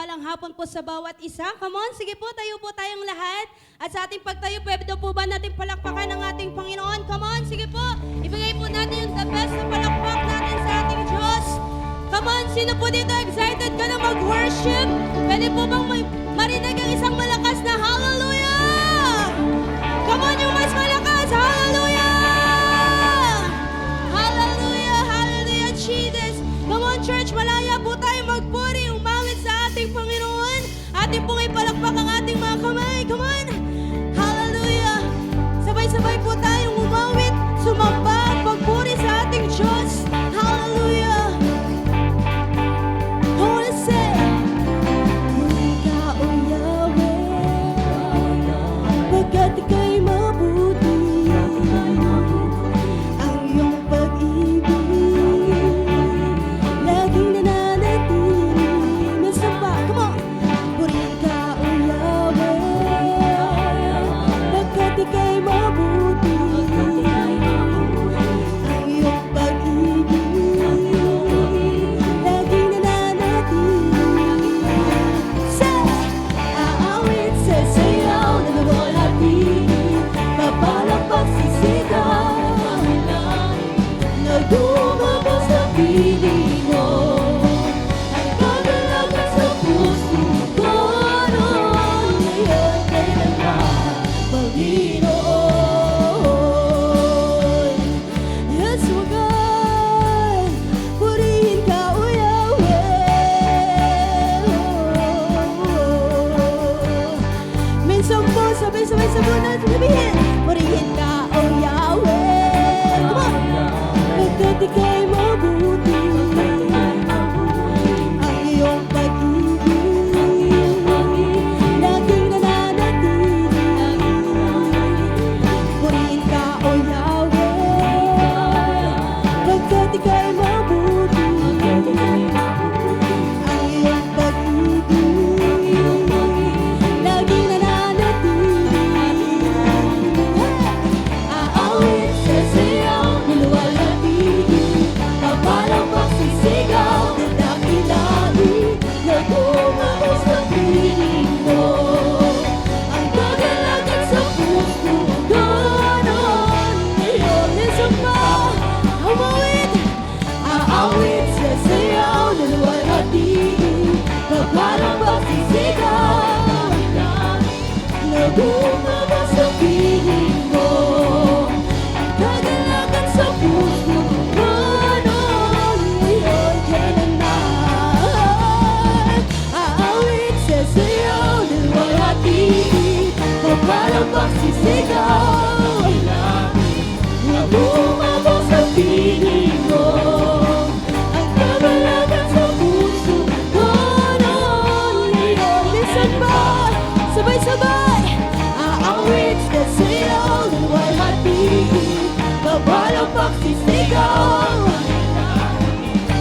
mapagpalang hapon po sa bawat isa. Come on, sige po, tayo po tayong lahat. At sa ating pagtayo, pwede po ba natin palakpakan ang ating Panginoon? Come on, sige po, ibigay po natin yung the best na palakpak natin sa ating Diyos. Come on, sino po dito excited ka na mag-worship? Pwede po bang marinig ang isang malakas na hallelujah? Come on, yung mas malakas, hallelujah! Hallelujah, hallelujah, Jesus. Come on, church, malaya po tayo magpuri, umawit sa ating Panginoon. Ating pong ipalakpak ang ating mga kamay. Come on, hallelujah. Sabay-sabay po tayong umawit, sumamba, magpuri sa ating Diyos. Hallelujah. Holy say, puri ka, O Yahweh, pagkat ika'y mabuti. Ang iyong pag-ibig laging nananatili. Minsan pa, come on. Puri ka, O Yahweh, pagkat ika'y mabuti. Ang iyong pag-ibig laging nananatili. Say, aawit sa sayaw na nawalhati, papalakpak sisigaw na dumabas sa piling mo. Ang kagalakan sa puso ko noon, ngayon kailanman, Panginoon. Yes, O God, purihin ka, O Yahweh. Minsan po, sabay-sabay sa muna, sabihin, purihin ka, O Yahweh. Come on! Pagkat ika'y mabuti, ang iyong pag-ibig laging nananatili. Purihin ka, O Yahweh, pagkat ika'y mabuti, ang iyong pag-ibig laging nananatili. Aawit sa sayaw, niluwalhati, papalakpak sisigaw na dakilali, na dumabas sa piling mo. Ang kagalakan sa puso ko noon, ngayon minsan pa, umawit. Aawit sa sayaw, niluwalhati, papalakpak sisigaw na dumabas sa piling mo. Ang kagalakan sa puso ko noon, ngayon kailanman. Aawit sa sayaw, niluwalhati, papalakpak sisigaw na dumabas sa piling mo. Ang kagalakan sa puso ko noon, ngayon minsan pa, sabay-sabay. Aawit sa sayaw, niluwalhati, papalakpak sisigaw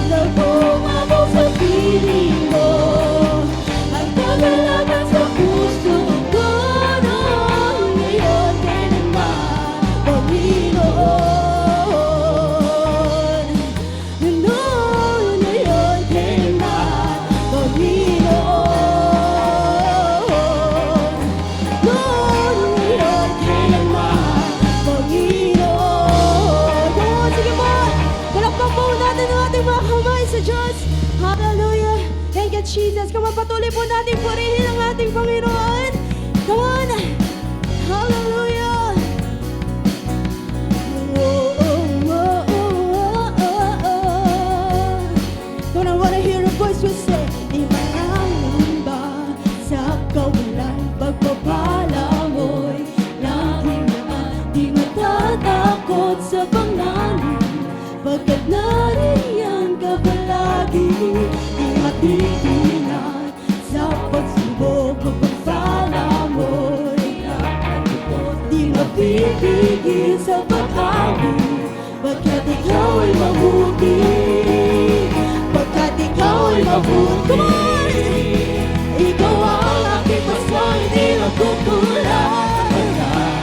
na dumabas sa piling mo. Ang kagalakan sa puso ko noon, ngayon kailanman, Panginoon. Noon, ngayon kailanman, Panginoon. Noon, ngayon kailanman, Panginoon. Oh, sige po, palakpak po natin ang ating mga kamay sa Diyos. Hallelujah. Thank you, Jesus. Come on, patuloy po natin purihin ang ating Panginoon. Come on. Hallelujah. Oh, oh, oh, oh, oh, oh. Don't I wanna hear a voice who say, imaangin ba sa kawalang pagpapala mo'y laging naman di matatakot sa panganib, pagkat nariyan ka palagi, di matitinag sa pagsubok o pagpala mo'y nakatakot, di mapipigil sa pag-awit, pagkat ikaw ay mabuti, pagkat ikaw ay mabuti. Come on! Ikaw ang aking pasang hindi magkukulang.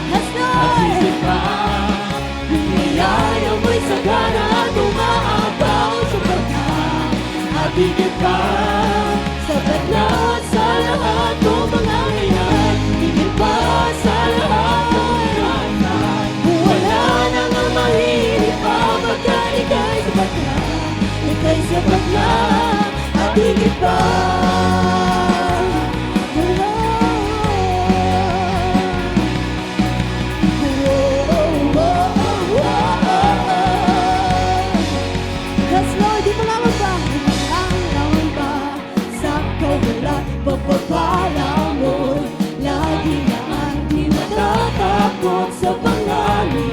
Yes, Lord! Biyaya mo'y sagana at umaabaw sa pagka. Bigyan ka, sapat na at higit pa. Yes, Lord, di mo naman ba? Ang naman ba sa kawalan pagpapala mo? Lagi naman di matatakot sa pangalan,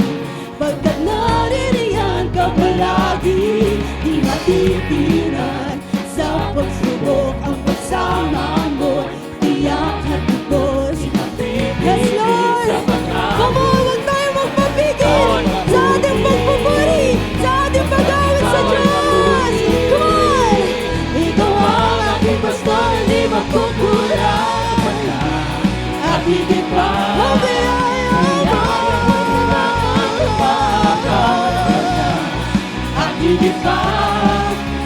pagkat naririyan ka palagi. Di matitiran sa pagsubok ang pagsama mo, tiyak at lubos. Yes, Lord! Come on, huwag tayo magpapigil sa ating pagpupuri, sa ating pag-awit sa Diyos! Come on! Ikaw ang aking pastor, hindi magkukulang. At higit pa, at higit pa,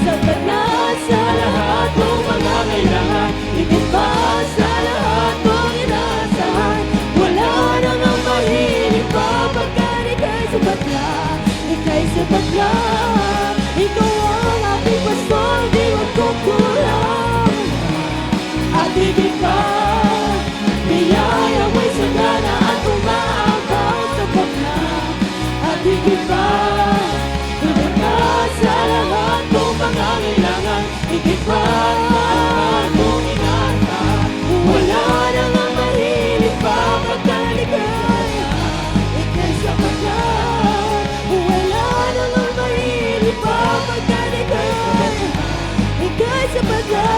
sapat na sa lahat mong mga kailangan. Higit pa sa lahat mong inaasahan. Wala nang ang mahilig pa, pagkat ika'y sapat na, ika'y sapat na. Ikaw ang aking pastor, di magkukulang. At higit pa, biyaya mo'y sagana at umaapaw sapat na. At higit pa, sapat na sa lahat mong mga kailangan. Higit pa sa lahat mong inaasahan. Wala nang ang mahilig pa, pagkat ika'y sapat na. Wala nang ang mahilig pa, pagkat ika'y sapat na.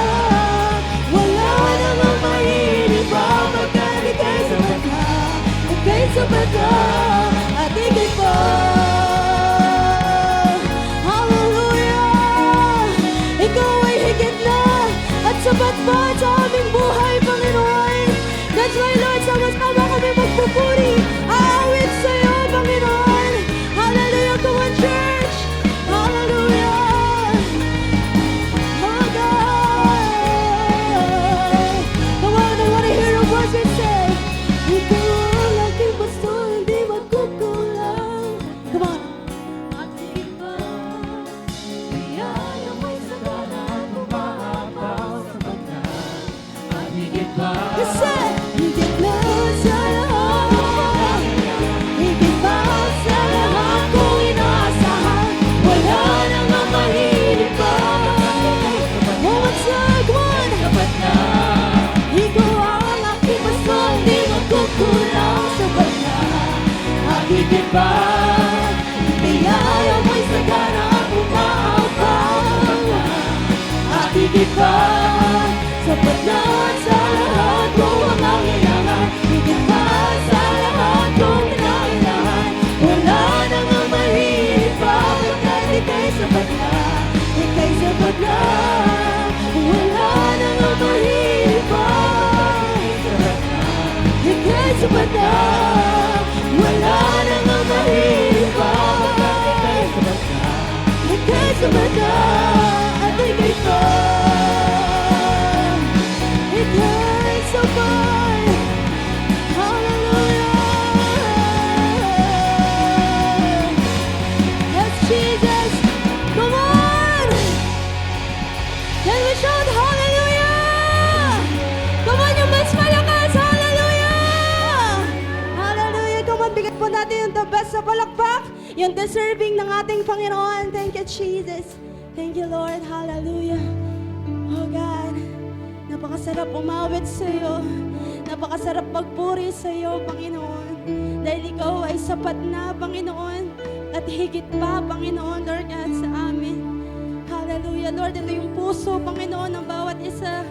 Wala nang ang mahilig pa, pagkat ika'y sapat na. Ika'y sapat na, at higit pa. Ikaw ay higit na at sapat pa sa aming buhay, Panginoon. That's why, Lord, sama-sama kami magpupuri, aawit sa iyo, Panginoon. Hallelujah, come on, church. Hallelujah. Oh, God. Come on, I want to hear your voice and say, ikaw ang aking pastor, hindi magkukulang. Come on. At higit pa, biyaya mo'y sagana at umaapaw sapat na. At higit pa, higit na sa lahat. Higit pa sa lahat kong inaasahan. Wala nang ang mahilig pa. One time, come on. Sapat na. Ikaw ang aking pastor, di magkukulang. Sapat na. At higit pa, biyaya mo'y sagana at umaapaw. At higit pa, sapat na sa lahat kong mga kailangan. Higit pa sa lahat kong kinakailangan. Wala nang ang mahilig pa, pagkat ika'y sapat na. Ika'y sapat na. Wala nang ang mahilig pa, ika'y sapat na. Wala nang ang mahilig pa, ika'y sapat na. At higit pa, ika'y sapat. Hallelujah. Yes, Jesus. Come on. Can we shout hallelujah? Come on, yung mas malakas. Hallelujah. Hallelujah. Come on, bigyan po natin yung the best sa palakpak. Yung deserving ng ating Panginoon. Thank you, Jesus. Thank you, Lord. Hallelujah. Oh, God. Napakasarap umawit sa iyo. Napakasarap magpuri sa iyo, Panginoon. Dahil ikaw ay sapat na, Panginoon. At higit pa, Panginoon, Lord God, sa amin. Hallelujah. Lord, ito yung puso, Panginoon, ng bawat isa.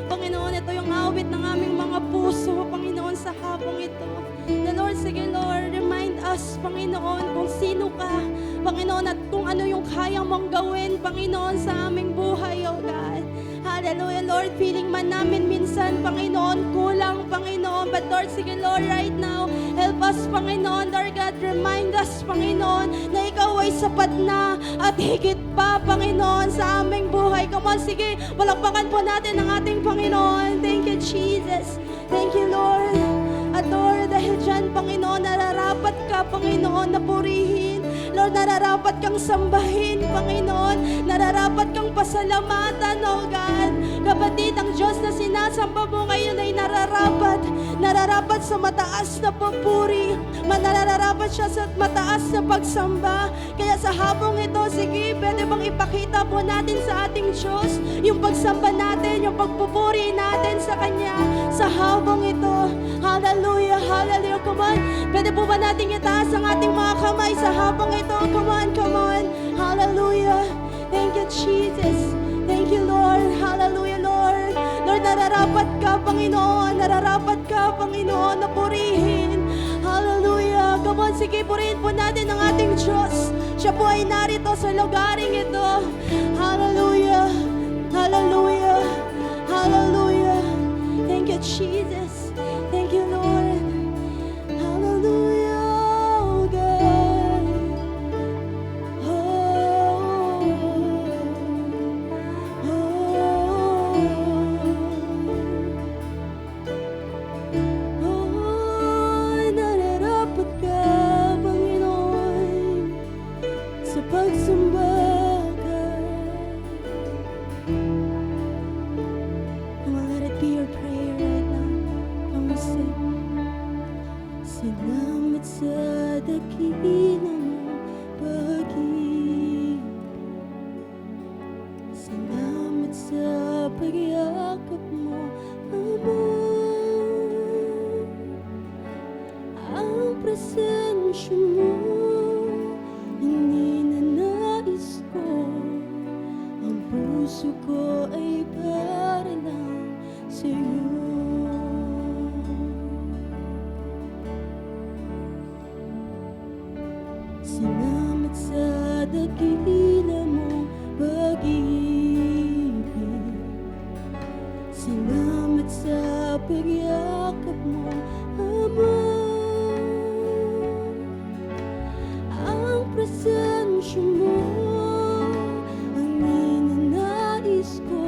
Panginoon, ito yung awit ng aming mga puso, Panginoon, sa hapong ito. The Lord, sige Lord, remind us, Panginoon, kung sino ka, Panginoon, at kung ano yung kaya mong gawin, Panginoon, sa aming buhay, oh God. Hallelujah, Lord, feeling man namin minsan, Panginoon, kulang, Panginoon, but Lord, sige Lord, right now, help us, Panginoon, Lord God, remind us, Panginoon, na ikaw ay sapat na at higit pa, Panginoon, sa aming buhay. Come on, sige, palakpakan po natin ang ating Panginoon. Thank you, Jesus. Thank you, Lord. At Lord, dahil dyan, Panginoon, nararapat ka, Panginoon, na purihin. Lord, Lord, nararapat kang sambahin, Panginoon. Nararapat kang pasalamatan, O God. Kapatid, ang Diyos na sinasamba mo ngayon ay nararapat sa mataas na papuri. Nararapat siya sa mataas na pagsamba. Kaya sa habong ito, sige, pwede bang ipakita po natin sa ating Diyos yung pagsamba natin, yung pagpupuri natin sa Kanya sa habong ito. Hallelujah, hallelujah. Come on. Pwede po ba natin itaas ang ating mga kamay sa habang ito? Come on, come on. Hallelujah. Thank you, Jesus. Thank you, Lord. Hallelujah, Lord. Lord, nararapat ka, Panginoon. Nararapat ka, Panginoon, na purihin. Hallelujah. Come on, sige, purihin po natin ang ating Diyos. Siya po ay narito sa lugaring ito. Hallelujah. Hallelujah. Hallelujah. Thank you, Jesus. Thank you, Lord. Hallelujah, oh God. Nararapat ka, Panginoon, sa pagsamba ka. Come on, let it be your prayer right now. Come on, sing. Salamat sa dakilang pag-ibig. Salamat sa pagyakap mo, Ama. Ang presensya mo, hindi na nais ko. Ang puso ko ay para lang sa'yo. Salamat sa dakila mong pag-ibig. Salamat sa pagyakap mo, Ama. Ang presensya mo, ang ninanais ko.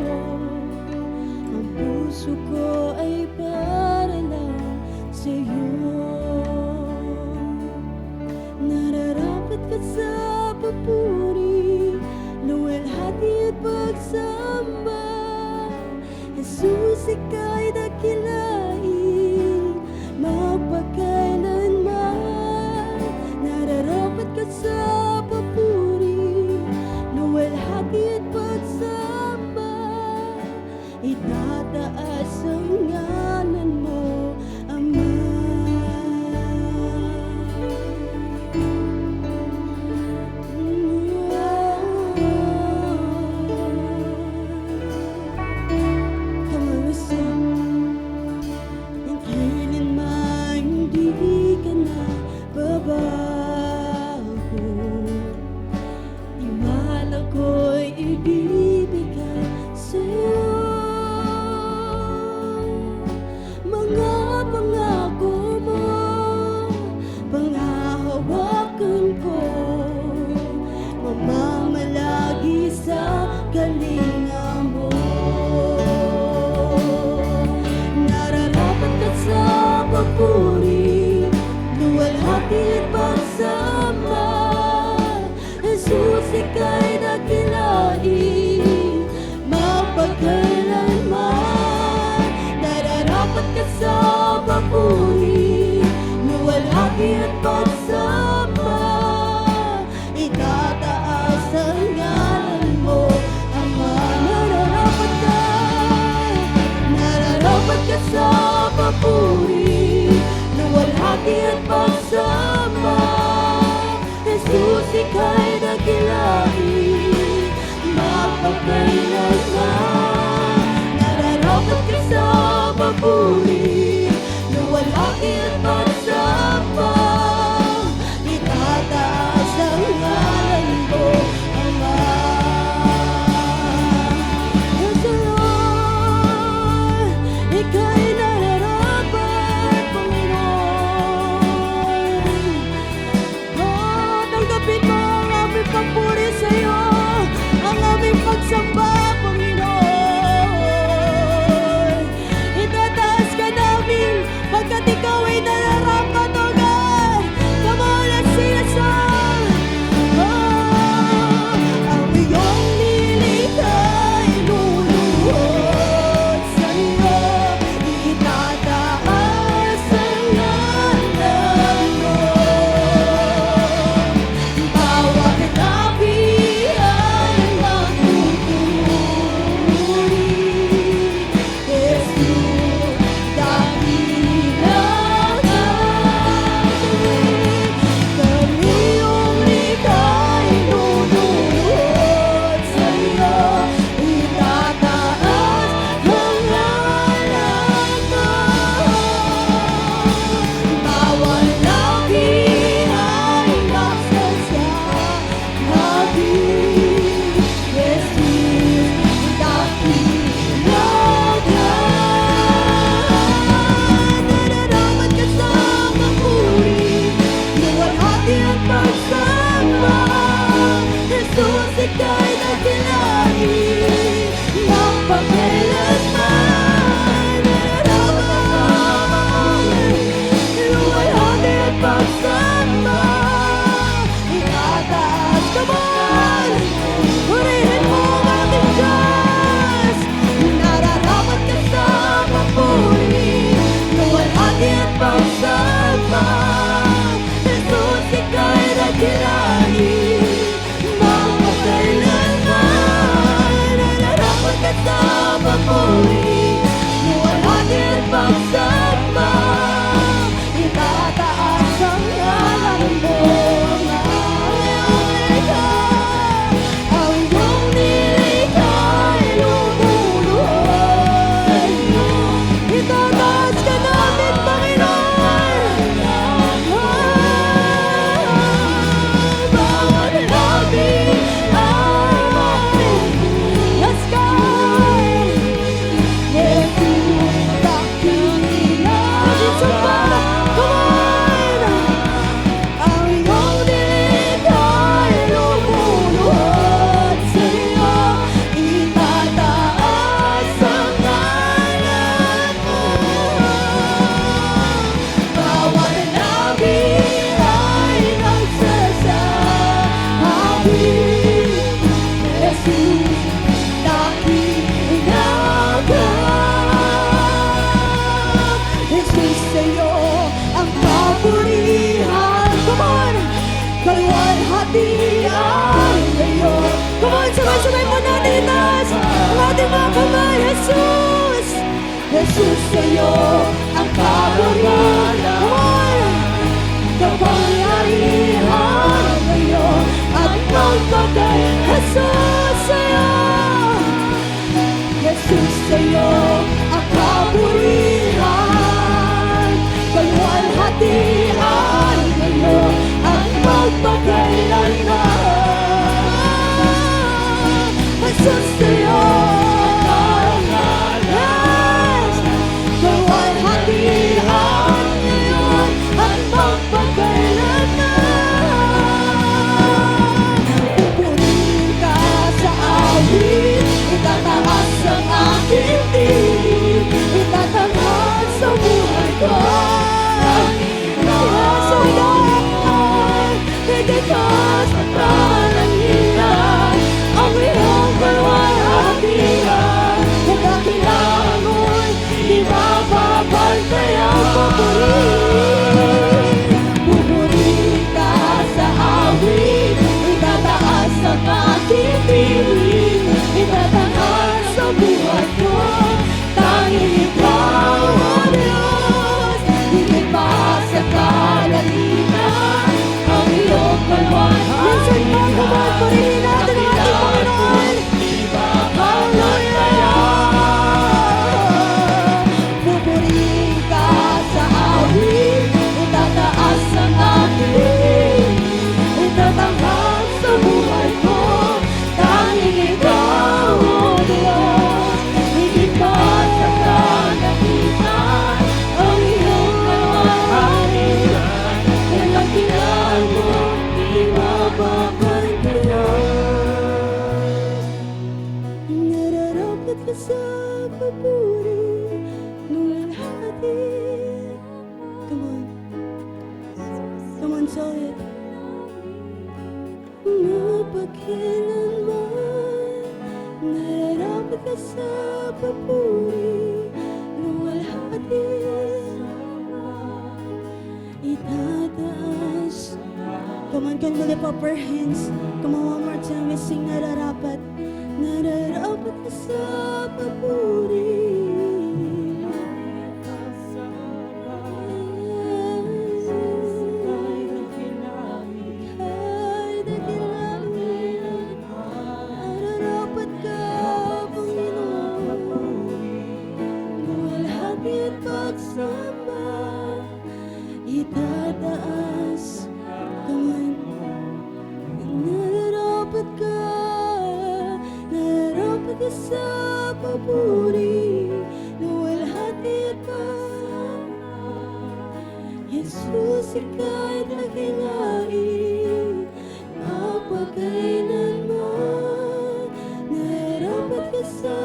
Ang puso ko ay para lang sa'yo. Nararapat ka sa papuri, luwalhati at pagsamba. Jesus, ika'y dakilain, magpakailanman. Nararapat ka sa papuri, luwalhati at pagsamba. Itataas ang ngalan mo, Ama. Samba, Panginoon. Itataas ka sa'yo ang kapurihan. Come on! Kalwalhatian ngayon. Come on, sabay-sabay po natin itaas ang ating mga kamay. Jesus! Jesus sa'yo ang kapurihan. Come on! Kapangyarihan ngayon at magpagay. Jesus sa'yo! Jesus sa'yo ang kapurihan. Kalwalhatian ngayon at magpakailanman. Jesus sa'yo ang karangalan. Kalwalhatian ngayon at magpakailanman. Pupurihin ka sa awit, itataas ang aking tinig, itatanghal sa buhay ko. Because at panangilan ang iyong kalwalhatian, nagkakilangan mo'y di mapapantayan. Pupurihin ka sa awit, itataas ang aking tinig, itatanghal sa buhay ko. Tanging ikaw, O Diyos, higit pa sa kalaliman ang iyong kalwalhatian. Minsan pa, kumad, purihin natin ang ating Panginoon. Hallelujah! Pupurihin ka sa awit, itataas ang aking tinig, itatanghal sa buhay ko. Tanging ikaw, O Diyos, higit pa sa kalaliman ang iyong kalwalhatian. Kailangan mo di mapapantayan. Nararapat ka sa papuri ng hati. Come on. Come on, say it. Mapagkailanman nararapat ka sa papuri ng hati. Itataas. Come on, can we lift up our hands? Come on, one more time, we sing nararapat. Nararapat ka sa papuri. Kahit dakilain, nararapat ka, Panginoon. Luwalhati at pagsamba, itataas. Come on. Nararapat ka sa papuri, luwalhati at pagsamba. Jesus, ika'y dakilain, mapagkailanman. Nararapat ka sa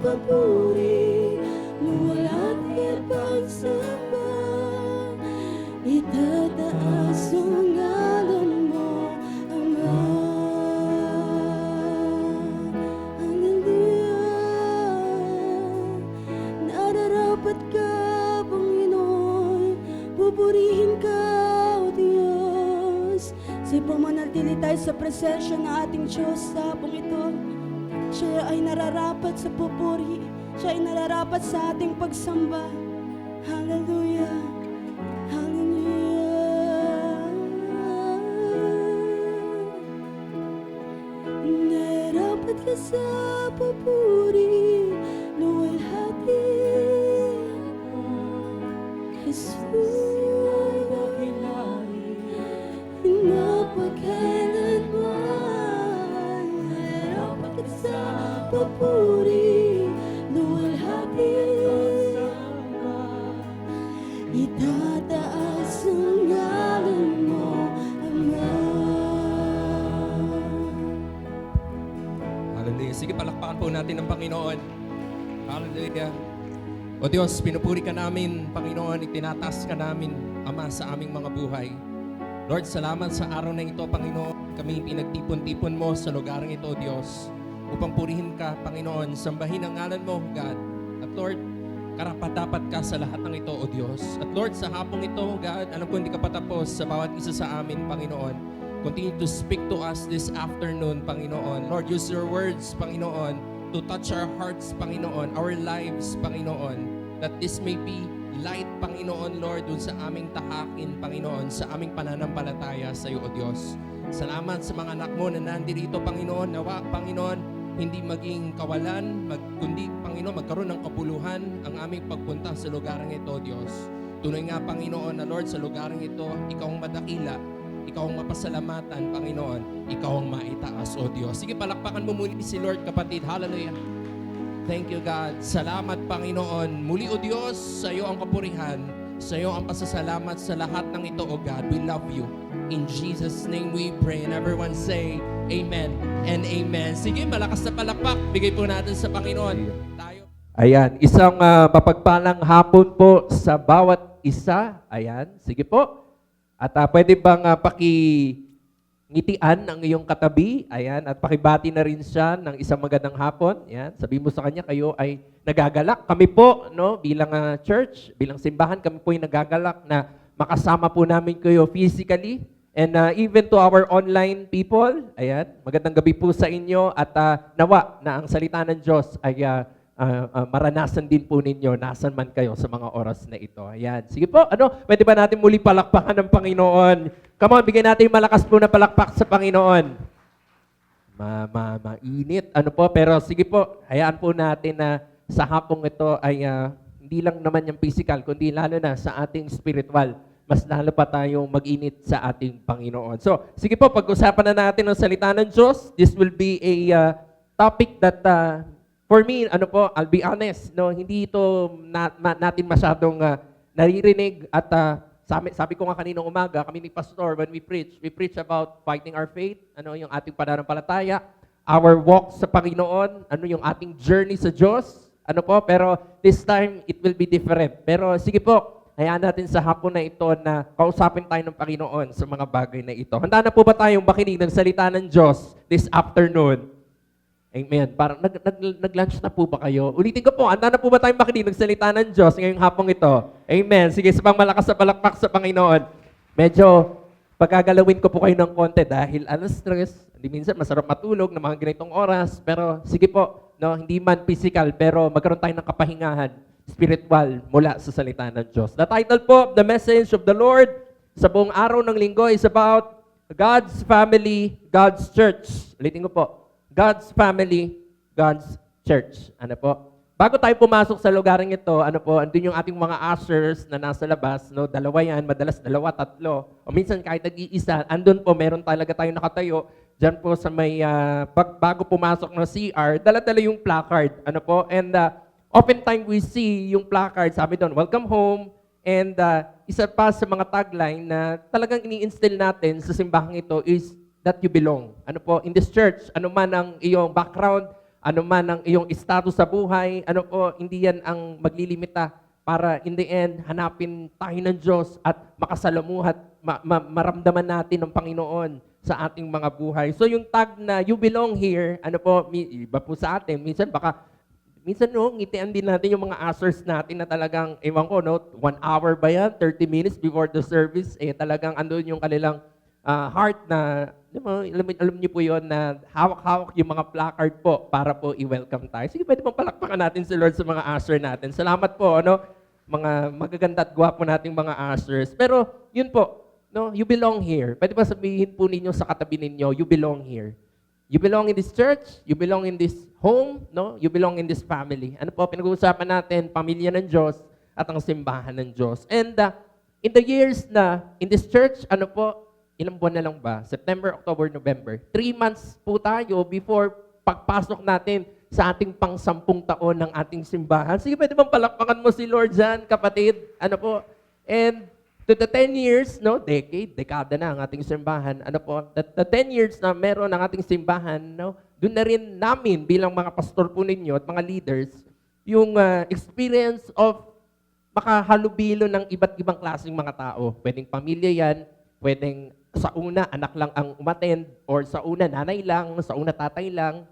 papuri, luwalhati at pagsamba. Itataas ang ngalan mo, Ama. Hallelujah. Nararapat ka, Panginoon. Pupurihin ka, O Diyos. Sa pamanatili tayo sa presensya ng ating Diyos sa hapong ito. Siya ay nararapat sa pupuri. Siya ay nararapat sa ating pagsamba. Hallelujah. Nararapat ka sa papuri, luwalhati. Jesus, mapagkailanman. Nararapat ka sa papuri, luwalhati. Itataas ang ngalan mo, Ama. Hallelujah. Sige, palakpakan po natin ang Panginoon. Hallelujah. O Diyos, pinupuri ka namin, Panginoon, itinataas ka namin, Ama, sa aming mga buhay. Lord, salamat sa araw na ito, Panginoon. Kami pinagtipon-tipon mo sa lugarang ito, Diyos, upang purihin ka, Panginoon, sambahin ang ngalan mo, God. At Lord, karapat-dapat ka sa lahat ng ito, O Diyos. At Lord, sa hapong ito, God, alam ko hindi ka patapos sa bawat isa sa amin, Panginoon. Continue to speak to us this afternoon, Panginoon. Lord, use your words, Panginoon, to touch our hearts, Panginoon, our lives, Panginoon, that this may be light, Panginoon, Lord, dun sa aming tahakin, Panginoon, sa aming pananampalataya sa iyo, O Diyos. Salamat sa mga anak mo na nandirito, Panginoon. Nawa, Panginoon, hindi maging kawalan, kundi, Panginoon, magkaroon ng kapuluhan ang aming pagpunta sa lugarang ito, Diyos. Tunay nga, Panginoon, na Lord, sa lugarang ito, Ikaw ang madakila, Ikaw ang mapasalamatan, Panginoon, Ikaw ang maitaas, O Diyos. Sige, palakpakan mo muli si Lord, kapatid. Hallelujah. Thank you, God. Salamat, Panginoon. Muli, O Diyos, sa iyo ang kapurihan, sa iyo ang pasasalamat sa lahat ng ito, O God. We love you. In Jesus' name we pray. And everyone say, Amen and Amen. Sige, malakas na palakpak. Bigay po natin sa Panginoon. Tayo. Ayan, isang mapagpalang hapon po sa bawat isa. Ayan, sige po. At pwede bang pakingitian ang iyong katabi? Ayan, at pakibati na rin siya ng isang magandang hapon. Ayan, sabi mo sa kanya, kayo ay nagagalak. Kami po, no, bilang church, bilang simbahan, kami po ay nagagalak na makasama po namin kayo physically. And even to our online people, ayan, magandang gabi po sa inyo at nawa na ang salita ng Diyos ay maranasan din po ninyo nasan man kayo sa mga oras na ito. Ayan, sige po, pwede ba natin muli palakpakan ng Panginoon? Come on, bigyan natin malakas po na palakpak sa Panginoon. Mainit, pero sige po, hayaan po natin na sa hapong ito ay hindi lang naman yung physical, kundi lalo na sa ating spiritual. Mas lalo pa tayong mag-init sa ating Panginoon. So, sige po, pag-usapan na natin ang salita ng Diyos. This will be a topic that, for me, I'll be honest, no, hindi ito natin masyadong naririnig at sabi ko nga kaninang umaga, kami ni Pastor, when we preach about fighting our faith, yung ating pananampalataya, our walk sa Panginoon, yung ating journey sa Diyos, pero this time, it will be different. Pero sige po, hayaan natin sa hapon na ito na kausapin tayo ng Panginoon sa mga bagay na ito. Handa na po ba tayong makinig ng salita ng Diyos this afternoon? Amen. Parang nag-lunch na po ba kayo? Ulitin ko po, handa na po ba tayong makinig ng salita ng Diyos ngayong hapong ito? Amen. Sige, sabang malakas sa palakpak sa Panginoon. Medyo pagkagalawin ko po kayo ng konti dahil stress. Hindi minsan masarap matulog ng mga ganitong oras. Pero sige po, no, hindi man physical, pero magkaroon tayo ng kapahingahan spiritual mula sa salita ng Diyos. The title po, The Message of the Lord, sa buong araw ng linggo is about God's Family, God's Church. Ulitin ko po, God's Family, God's Church. Bago tayo pumasok sa lugaring ito, andun yung ating mga ushers na nasa labas, no? Dalawa yan, madalas dalawa, tatlo. O minsan kahit nag-iisa, andun po, meron talaga tayo nakatayo. Diyan po sa may, bago pumasok ng CR, dala-dala yung placard. And oftentimes we see yung placard, sabi doon, welcome home. And isa pa sa mga tagline na talagang ini-instill natin sa simbahang ito is that you belong. In this church, ano man ang iyong background, ano man ang iyong status sa buhay, hindi yan ang maglilimita para in the end, hanapin tayo ng Diyos at makasalamuhat, maramdaman natin ng Panginoon sa ating mga buhay. So yung tag na you belong here, iba po sa atin, minsan ngitian din natin yung mga ushers natin na talagang, 1 hour ba yan, 30 minutes before the service, talagang andun yung kanilang heart na, alam niyo po yun na hawak-hawak yung mga placard po para po i-welcome tayo. Sige, pwede pong palakpakan natin si Lord sa mga usher natin. Salamat po, mga magaganda at gwapo nating mga ushers. Pero, yun po, you belong here. Pwede ba sabihin po ninyo sa katabi ninyo, you belong here. You belong in this church, you belong in this home, you belong in this family. Pinag-uusapan natin, pamilya ng Diyos at ang simbahan ng Diyos. And in the years na in this church, ilang buwan na lang ba? September, October, November. 3 months po tayo before pagpasok natin sa ating pang-10 taon ng ating simbahan. Sige, pwede bang palakpakan mo si Lord dyan, kapatid? And to the 10 years, dekada na ang ating simbahan. The 10 years na meron ang ating simbahan, doon na rin namin bilang mga pastor po ninyo at mga leaders, yung experience of makahalubilo ng iba't ibang klaseng mga tao. Pwedeng pamilya yan, pwedeng sa una, anak lang ang umattend, or sa una, nanay lang, sa una, tatay lang,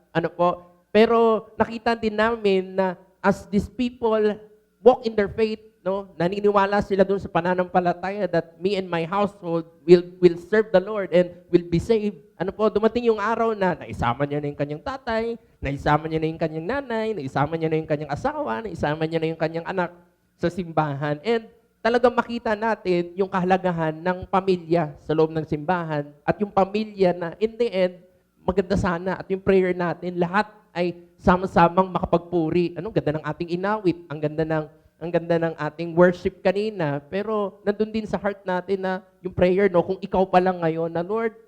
Pero nakita din namin na as these people walk in their faith, no? Naniniwala sila dun sa pananampalataya that me and my household will serve the Lord and will be saved. Ano po, dumating yung araw na naisama niya na yung kanyang tatay, naisama niya na yung kanyang nanay, naisama niya na yung kanyang asawa, naisama niya na yung kanyang anak sa simbahan. And talagang makita natin yung kahalagahan ng pamilya sa loob ng simbahan at yung pamilya na in the end, maganda sana at yung prayer natin, lahat ay sama-samang makapagpuri. Anong ganda ng ating inawit, ang ganda ng ating worship kanina, pero nandun din sa heart natin na yung prayer, no, kung ikaw pa lang ngayon na Lord,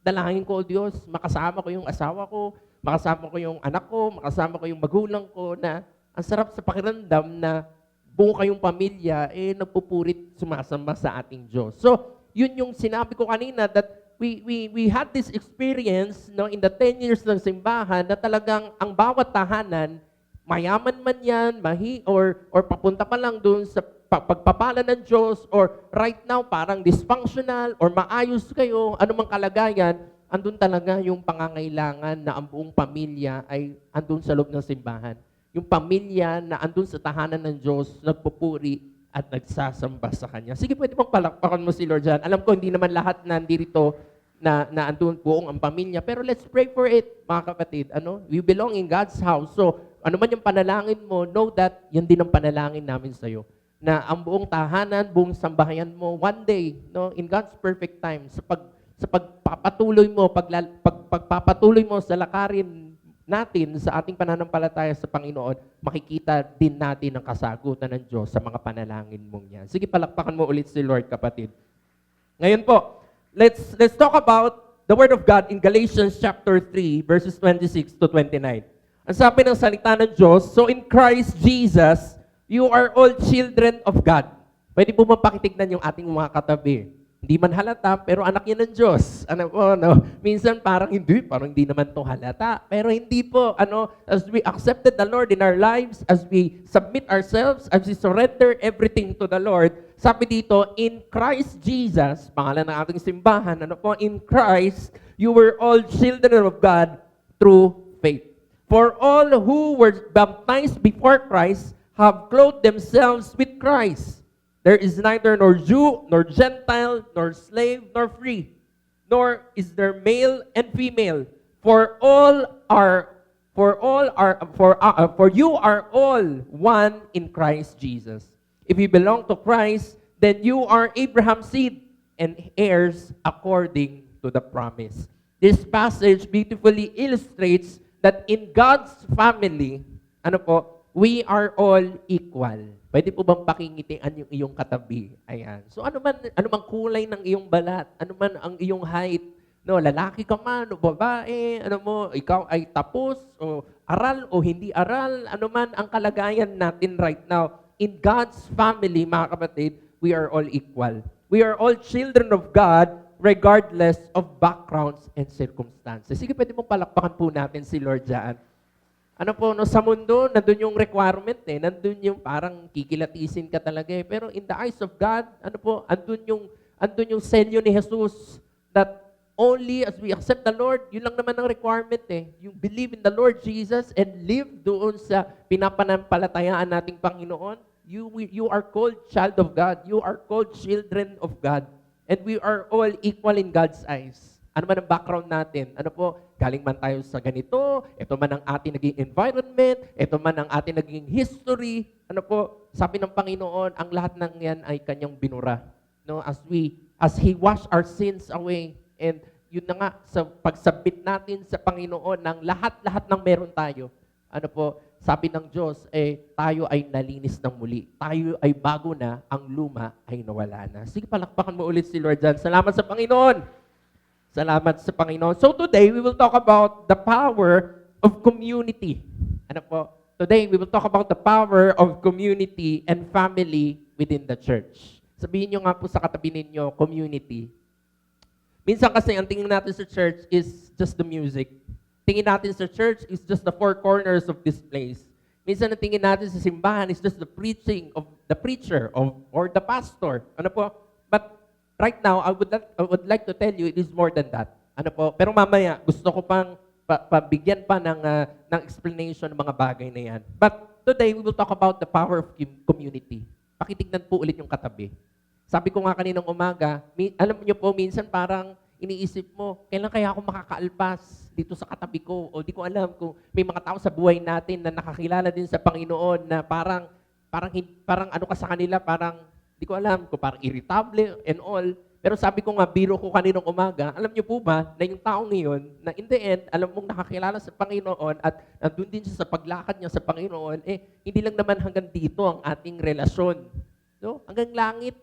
dalangin ko, O Diyos, makasama ko yung asawa ko, makasama ko yung anak ko, makasama ko yung magulang ko, na ang sarap sa pakiramdam na buo kayong pamilya, nagpupurit, sumasamba sa ating Diyos. So, yun yung sinabi ko kanina that we had this experience, no, in the 10 years ng simbahan na talagang ang bawat tahanan, mayaman man yan, or papunta pa lang dun sa pagpapala ng Diyos, or right now parang dysfunctional, or maayos kayo, anumang kalagayan, andun talaga yung pangangailangan na ang buong pamilya ay andun sa loob ng simbahan. Yung pamilya na andun sa tahanan ng Diyos, nagpupuri at nagsasamba sa Kanya. Sige, pwede pong palakpakan mo si Lord dyan. Alam ko, hindi naman lahat nandito na andun buong ang pamilya, pero let's pray for it, mga kapatid. We belong in God's house. So, ano man yung panalangin mo, know that yan din ang panalangin namin sa iyo. Na ang buong tahanan, buong sambahayan mo, one day, no, in God's perfect time, sa pagpapatuloy mo, pagpapatuloy mo sa lakarin natin sa ating pananampalataya sa Panginoon, makikita din natin ang kasagutan ng Diyos sa mga panalangin mong yan. Sige, palakpakan mo ulit si Lord, kapatid. Ngayon po, let's talk about the Word of God in Galatians chapter 3, verses 26 to 29. Ang sabi ng salita ng Diyos, so in Christ Jesus, you are all children of God. Pwede po mapakitignan yung ating mga katabi. Hindi man halata, pero anak yan ng Diyos. Ano po, no? Minsan parang hindi naman to halata. Pero hindi po, as we accepted the Lord in our lives, as we submit ourselves, as we surrender everything to the Lord, sabi dito, in Christ Jesus, pangalan ng ating simbahan, in Christ, you were all children of God through faith. For all who were baptized before Christ have clothed themselves with Christ. There is neither nor Jew, nor Gentile, nor slave, nor free, nor is there male and female. For you are all one in Christ Jesus. If you belong to Christ, then you are Abraham's seed and heirs according to the promise. This passage beautifully illustrates that in God's family, we are all equal. Pwede po bang pakingitian yung iyong katabi? Ayan. So ano man kulay ng iyong balat, ano man ang iyong height, no, lalaki ka man o babae, ikaw ay tapos o aral o hindi aral, ano man ang kalagayan natin right now, in God's family, mga kapatid, we are all equal. We are all children of God regardless of backgrounds and circumstances. Sige, pwede mong palakpakan po natin si Lord dyan. Sa mundo, nandun yung requirement nandun yung parang kikilatisin ka talaga Pero in the eyes of God, andun yung selyo ni Jesus that only as we accept the Lord, yun lang naman ang requirement You believe in the Lord Jesus and live doon sa pinapanampalatayaan nating Panginoon. You are called child of God. You are called children of God. And we are all equal in God's eyes. Ano man ang background natin? Galing man tayo sa ganito, ito man ang ating naging environment, ito man ang ating naging history. Sabi ng Panginoon, ang lahat ng yan ay kanyang binura. No, as He washed our sins away. And yun na nga, sa pagsabit natin sa Panginoon ng lahat-lahat ng meron tayo. Sabi ng Diyos, tayo ay nalinis ng muli. Tayo ay bago na, ang luma ay nawala na. Sige, palakpakan mo ulit si Lord dyan. Salamat sa Panginoon. Salamat sa Panginoon. So today, we will talk about the power of community. Today, we will talk about the power of community and family within the church. Sabihin nyo nga po sa katabi ninyo, community. Minsan kasi ang tingin natin sa church is just the music. Tingin natin sa church is just the four corners of this place. Minsan ang tingin natin sa simbahan is just the preaching of the preacher or the pastor. But right now, I would like to tell you it is more than that. Pero mamaya gusto ko pang pabigyan pa ng explanation ng mga bagay na yan. But today we will talk about the power of community. Pakitignan po ulit yung katabi. Sabi ko nga kaninang umaga, alam niyo po, minsan parang iniisip mo, kailan kaya ako makakaalpas dito sa katabi ko? O di ko alam kung may mga tao sa buhay natin na nakakilala din sa Panginoon na parang ano ka sa kanila, parang di ko alam kung parang irritable and all. Pero sabi ko nga, biro ko kaninang umaga, alam niyo po ba na yung tao ngayon, na in the end, alam mong nakakilala sa Panginoon at nandun din siya sa paglakad niya sa Panginoon, hindi lang naman hanggang dito ang ating relasyon. No? Hanggang langit.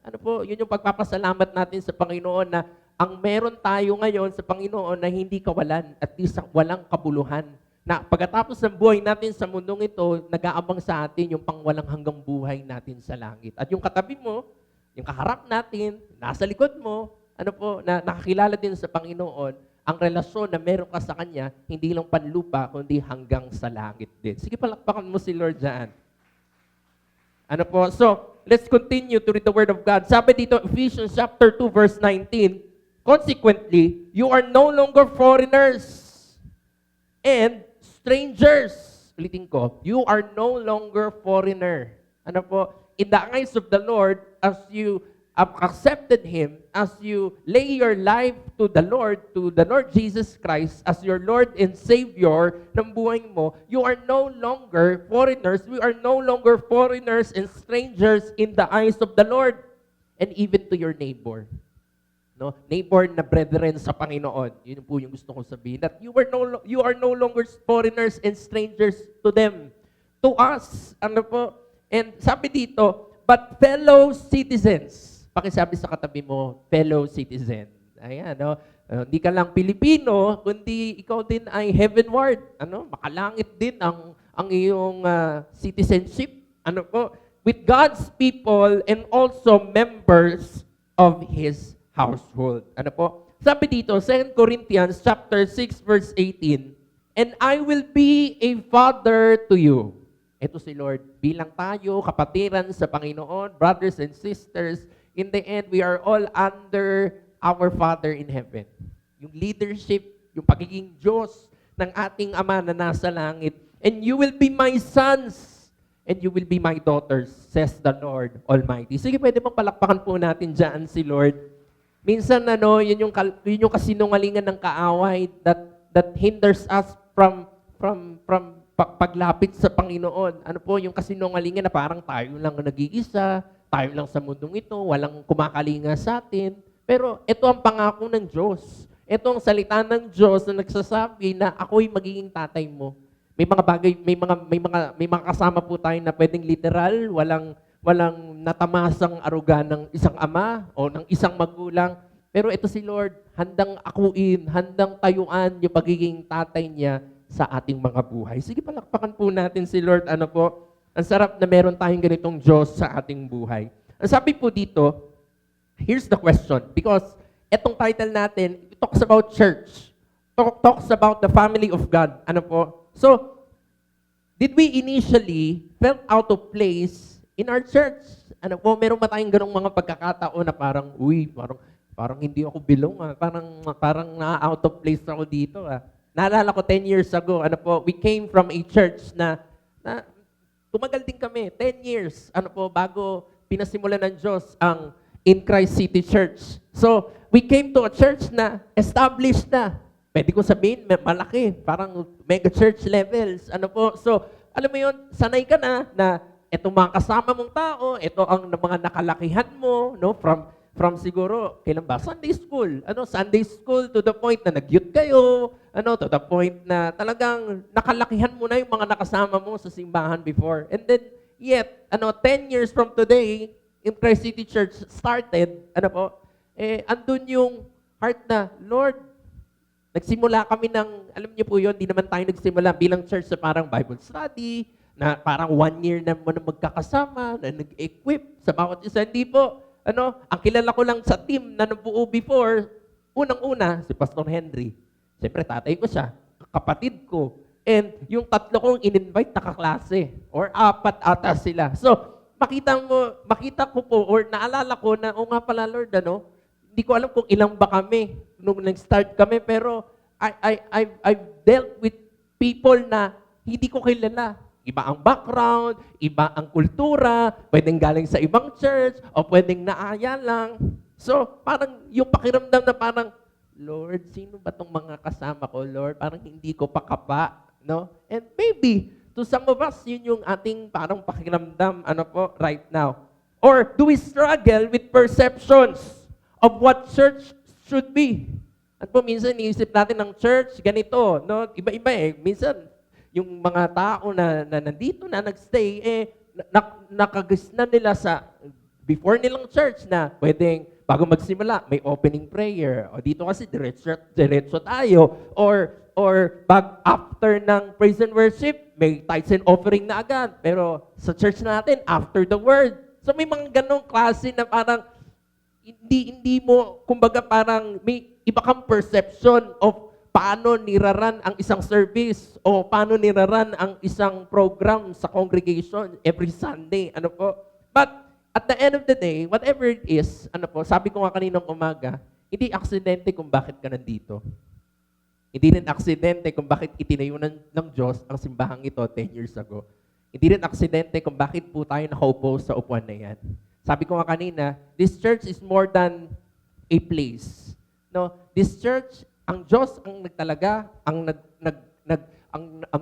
Ano po, yun yung pagpapasalamat natin sa Panginoon na ang meron tayo ngayon sa Panginoon na hindi kawalan at walang kabuluhan. Na pagkatapos ng buhay natin sa mundong ito, nag-aabang sa atin yung pangwalang hanggang buhay natin sa langit. At yung katabi mo, yung kaharap natin, nasa likod mo, ano po, na nakakilala din sa Panginoon, ang relasyon na meron ka sa Kanya, hindi lang panlupa, kundi hanggang sa langit din. Sige, palakpakan mo si Lord dyan. Ano po? So, let's continue to read the Word of God. Sabi dito, Ephesians chapter 2, verse 19, consequently, you are no longer foreigners and strangers. Ulitin ko, you are no longer foreigner. Ano po? In the eyes of the Lord, as you have accepted Him, as you lay your life to the Lord Jesus Christ, as your Lord and Savior ng buhay mo, you are no longer foreigners. We are no longer foreigners and strangers in the eyes of the Lord and even to your neighbor. No? Neighbor na brethren sa Panginoon. Yun po yung gusto kong sabihin. That you are no longer foreigners and strangers to them. To us, ano po? And sabi dito, but fellow citizens. Pakisabi sa katabi mo, fellow citizen. Ayan, no? Hindi ka lang Pilipino, kundi ikaw din ay heavenward. Ano? Makalangit din ang iyong citizenship. Ano po? With God's people and also members of His household. Ano po? Sabi dito, 2 Corinthians chapter 6 verse 18, and I will be a father to you. Ito si Lord. Bilang tayo, kapatiran sa Panginoon, brothers and sisters, in the end, we are all under our Father in heaven. Yung leadership, yung pagiging Diyos ng ating Ama na nasa langit. And you will be my sons, and you will be my daughters, says the Lord Almighty. Sige, pwede bang palakpakan po natin dyan si Lord? Minsan, yun yung kasinungalingan ng kaaway that hinders us from paglapit sa Panginoon. Ano po, yung kasinungalingan na parang tayo lang nag-iisa, tayo lang sa mundong ito, walang kumakalinga sa atin. Pero ito ang pangako ng Diyos. Ito ang salita ng Diyos na nagsasabi na ako'y magiging tatay mo. May mga bagay, may mga kasama po tayo na pwedeng literal, walang natamasang aruga ng isang ama o ng isang magulang. Pero ito si Lord, handang akuin, handang tayuan yung pagiging tatay niya sa ating mga buhay. Sige, palakpakan po natin si Lord. Ano po? Ang sarap na meron tayong ganitong Diyos sa ating buhay. Ang sabi po dito, here's the question. Because etong title natin, it talks about church. Talks about the family of God. Ano po? So, did we initially felt out of place in our church? Ano po? Meron ba tayong ganong mga pagkakataon na parang, parang hindi ako belong. Parang na-out of place ako dito. Naalala ko 10 years ago, we came from a church na tumagal din kami, 10 years, bago pinasimulan ng Diyos ang In Christ City Church. So, we came to a church na established na. Pwede ko sabihin, malaki, parang mega church levels. So, alam mo yun, sanay ka na itong mga kasama mong tao, ito ang mga nakalakihan mo, no, from siguro, kailan ba? Sunday school. Sunday school to the point na nag-youth kayo, to the point na talagang nakalakihan mo na yung mga nakasama mo sa simbahan before. And then, yet, 10 years from today, in Christ City Church started, andun yung heart na, Lord, nagsimula kami ng, alam niyo po yun, di naman tayo nagsimula bilang church sa parang Bible study, na parang 1 year na magkakasama, na nag-equip sa bawat isa. Hindi po. Ang kilala ko lang sa team na nabuo before, unang-una, si Pastor Henry. Siyempre, tatay ko siya, kapatid ko. And yung 3 kong in-invite na kaklase, or 4 ata sila. So, makita ko po, or naalala ko na, nga pala Lord, hindi ko alam kung ilang ba kami nung nag-start kami, pero I've dealt with people na hindi ko kilala. Iba ang background, iba ang kultura, pwedeng galing sa ibang church, o pwedeng naaya lang. So, parang yung pakiramdam na parang, Lord, sino ba tong mga kasama ko, Lord? Parang hindi ko pa kapa, no? And maybe, to some of us, yun yung ating parang pakiramdam, right now. Or do we struggle with perceptions of what church should be? At po, minsan, iniisip natin ng church, ganito, no? Iba-iba eh. Minsan, yung mga tao na nandito na nagstay, nakagus na nila sa before nilang church na pwedeng bago magsimula, may opening prayer. O dito kasi diretso tayo. Or after ng praise and worship, may tithes and offering na agad. Pero sa church natin, after the word. So may mga ganong klase na parang hindi mo, kumbaga parang may iba kang perception of paano niraran ang isang service o paano niraran ang isang program sa congregation every Sunday. But at the end of the day, whatever it is, sabi ko nga kaninang umaga, hindi aksidente kung bakit ka nandito. Hindi rin aksidente kung bakit itinayo ng Diyos ang simbahang ito 10 years ago. Hindi rin aksidente kung bakit po tayo nakaupo sa upuan na yan. Sabi ko nga kanina, this church is more than a place. No, this church, ang Diyos ang nagtalaga, ang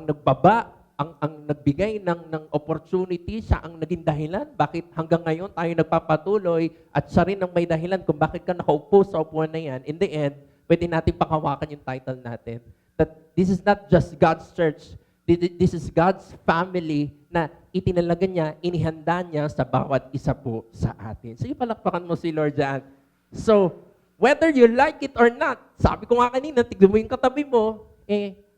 nagbaba, ang nagbigay ng opportunity, siya ang naging dahilan bakit hanggang ngayon tayo nagpapatuloy at siya rin ang may dahilan kung bakit ka nakaupo sa upuan na yan. In the end, pwede natin panghawakan yung title natin. That this is not just God's church. This is God's family na itinalaga niya, inihanda niya sa bawat isa po sa atin. Sige, palakpakan mo si Lord dyan. So, whether you like it or not, sabi ko nga kanina, tignan mo yung katabi mo,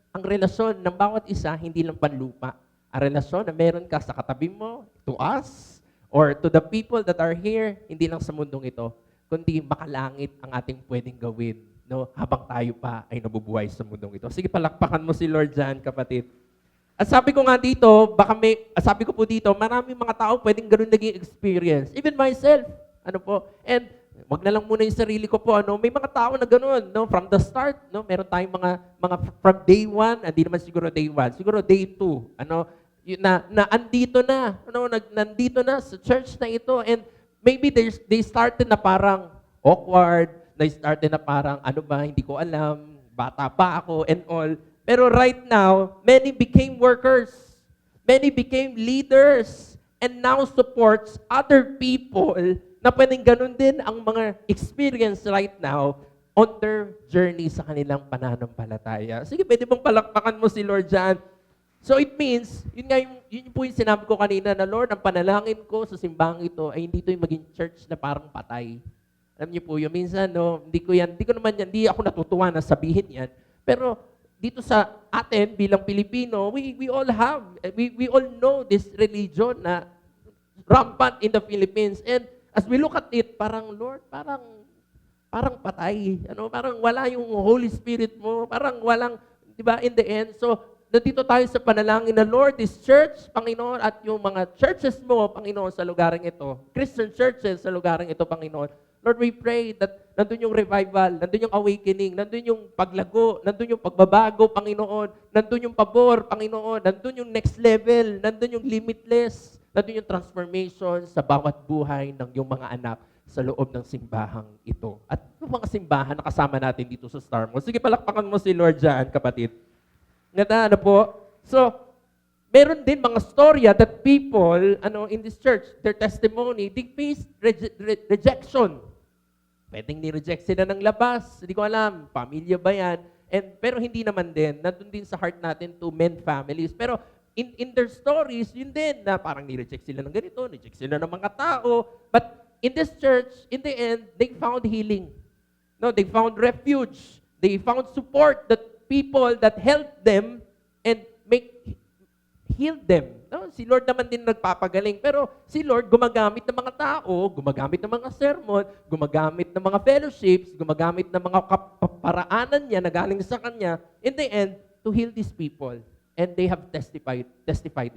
ang relasyon ng bawat isa, hindi lang panlupa. Ang relasyon na meron ka sa katabi mo, to us, or to the people that are here, hindi lang sa mundong ito, kundi makalangit ang ating pwedeng gawin, no, habang tayo pa ay nabubuhay sa mundong ito. Sige, palakpakan mo si Lord dyan, kapatid. At sabi ko nga dito, sabi ko po dito, maraming mga tao pwedeng ganun naging experience. Even myself, and wag na lang muna yung sarili ko po, may mga tao na gano'n, no, from the start, no, meron tayong mga from day 1, hindi naman siguro day 1, siguro day 2, na andito na, nandito na sa church na ito, and maybe they started na parang awkward, they started na parang, hindi ko alam, bata pa ako, and all. Pero right now, many became workers, many became leaders, and now supports other people na pwedeng ganun din ang mga experience right now on their journey sa kanilang pananampalataya. Sige, pwede bang palakpakan mo si Lord dyan? So it means, yun po yung sinabi ko kanina na, Lord, ang panalangin ko sa simbahang ito ay hindi ito yung maging church na parang patay. Alam niyo po, yung minsan, hindi ako natutuwa na sabihin yan, pero dito sa atin bilang Pilipino, we all know this religion na rampant in the Philippines. And as we look at it, parang Lord, parang patay. Parang wala yung Holy Spirit mo, parang walang, 'di ba, in the end. So, nandito tayo sa panalangin na, Lord, this church, Panginoon, at yung mga churches mo, Panginoon, sa lugarang ito, Christian churches sa lugarang ito, Panginoon, Lord, we pray that nandun yung revival, nandun yung awakening, nandun yung paglago, nandun yung pagbabago, Panginoon, nandun yung pabor, Panginoon, nandun yung next level, nandun yung limitless, nandun yung transformation sa bawat buhay ng yung mga anak sa loob ng simbahang ito. At yung mga simbahan na kasama natin dito sa Star Mo. Sige, palakpakan mo si Lord dyan, kapatid. Ngata, po? So, meron din mga storya that people, in this church, their testimony, they face rejection. Pwedeng ni-reject sila ng labas. Hindi ko alam, pamilya ba yan? Pero hindi naman din. Nandun din sa heart natin to mend families. Pero in their stories, yun din, na parang ni-reject sila ng ganito, ni-reject sila ng mga tao. But in this church, in the end, they found healing. No, they found refuge. They found support that people that helped them and healed them. No? Si Lord naman din nagpapagaling. Pero si Lord gumagamit ng mga tao, gumagamit ng mga sermon, gumagamit ng mga fellowships, gumagamit ng mga paraanan niya na galing sa Kanya, in the end, to heal these people. And they have testified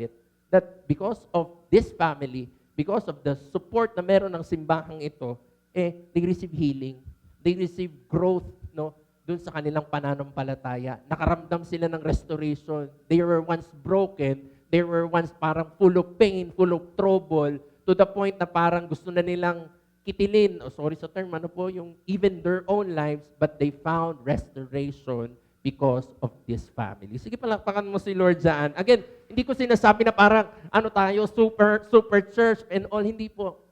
it. That because of this family, because of the support na meron ng simbahang ito, they receive healing. They receive growth, no? Doon sa kanilang pananampalataya. Nakaramdam sila ng restoration. They were once broken. they were once parang full of pain, full of trouble, to the point na parang gusto na nilang kitilin, sorry sa term, ano po, yung even their own lives, but they found restoration because of this family. Sige, palakpakan mo si Lord dyan. Again, hindi ko sinasabi na parang, ano tayo, super church and all, hindi po.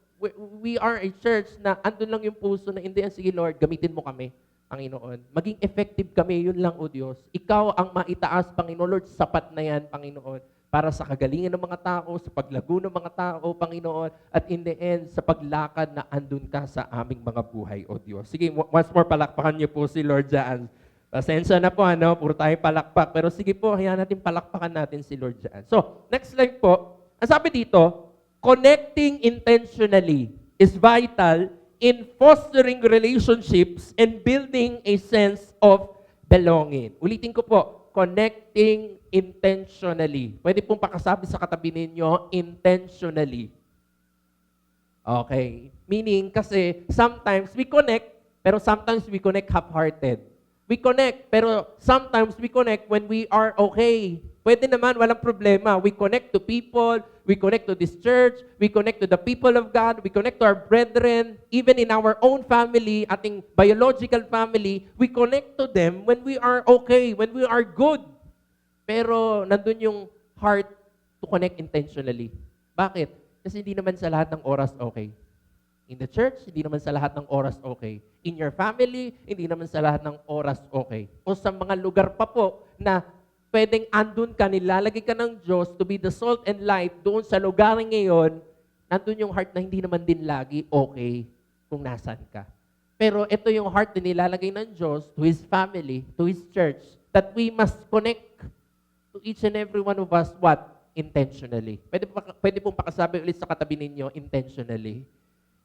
We are a church na andun lang yung puso na, hindi, sige Lord, gamitin mo kami, Panginoon. Maging effective kami, yun lang, O Diyos. Ikaw ang maitaas, Panginoon. Lord, sapat na yan, Panginoon, para sa kagalingan ng mga tao, sa paglago ng mga tao, Panginoon, at in the end, sa paglakad na andun ka sa aming mga buhay, O Diyos. Sige, once more, palakpakan niyo po si Lord dyan. Pasensya na po, puro tayo palakpak. Pero sige po, hayaan natin palakpakan natin si Lord dyan. So, next slide po. Ang sabi dito, connecting intentionally is vital in fostering relationships and building a sense of belonging. Ulitin ko po, connecting intentionally. Pwede pong pakasabi sa katabi ninyo, intentionally. Okay. Meaning kasi sometimes we connect, pero sometimes we connect half-hearted. We connect, pero sometimes we connect when we are okay. Pwede naman, walang problema. We connect to people, we connect to this church, we connect to the people of God, we connect to our brethren, even in our own family, ating biological family, we connect to them when we are okay, when we are good. Pero nandun yung heart to connect intentionally. Bakit? Kasi hindi naman sa lahat ng oras okay. In the church, hindi naman sa lahat ng oras okay. In your family, hindi naman sa lahat ng oras okay. O sa mga lugar pa po na pwedeng andun ka, nilalagay ka ng Diyos to be the salt and light doon sa lugar ngayon, nandun yung heart na hindi naman din lagi okay kung nasan ka. Pero ito yung heart na nilalagay ng Diyos to His family, to His church, that we must connect to each and every one of us, what? Intentionally. Pwede pong pakasabi ulit sa katabi ninyo, intentionally.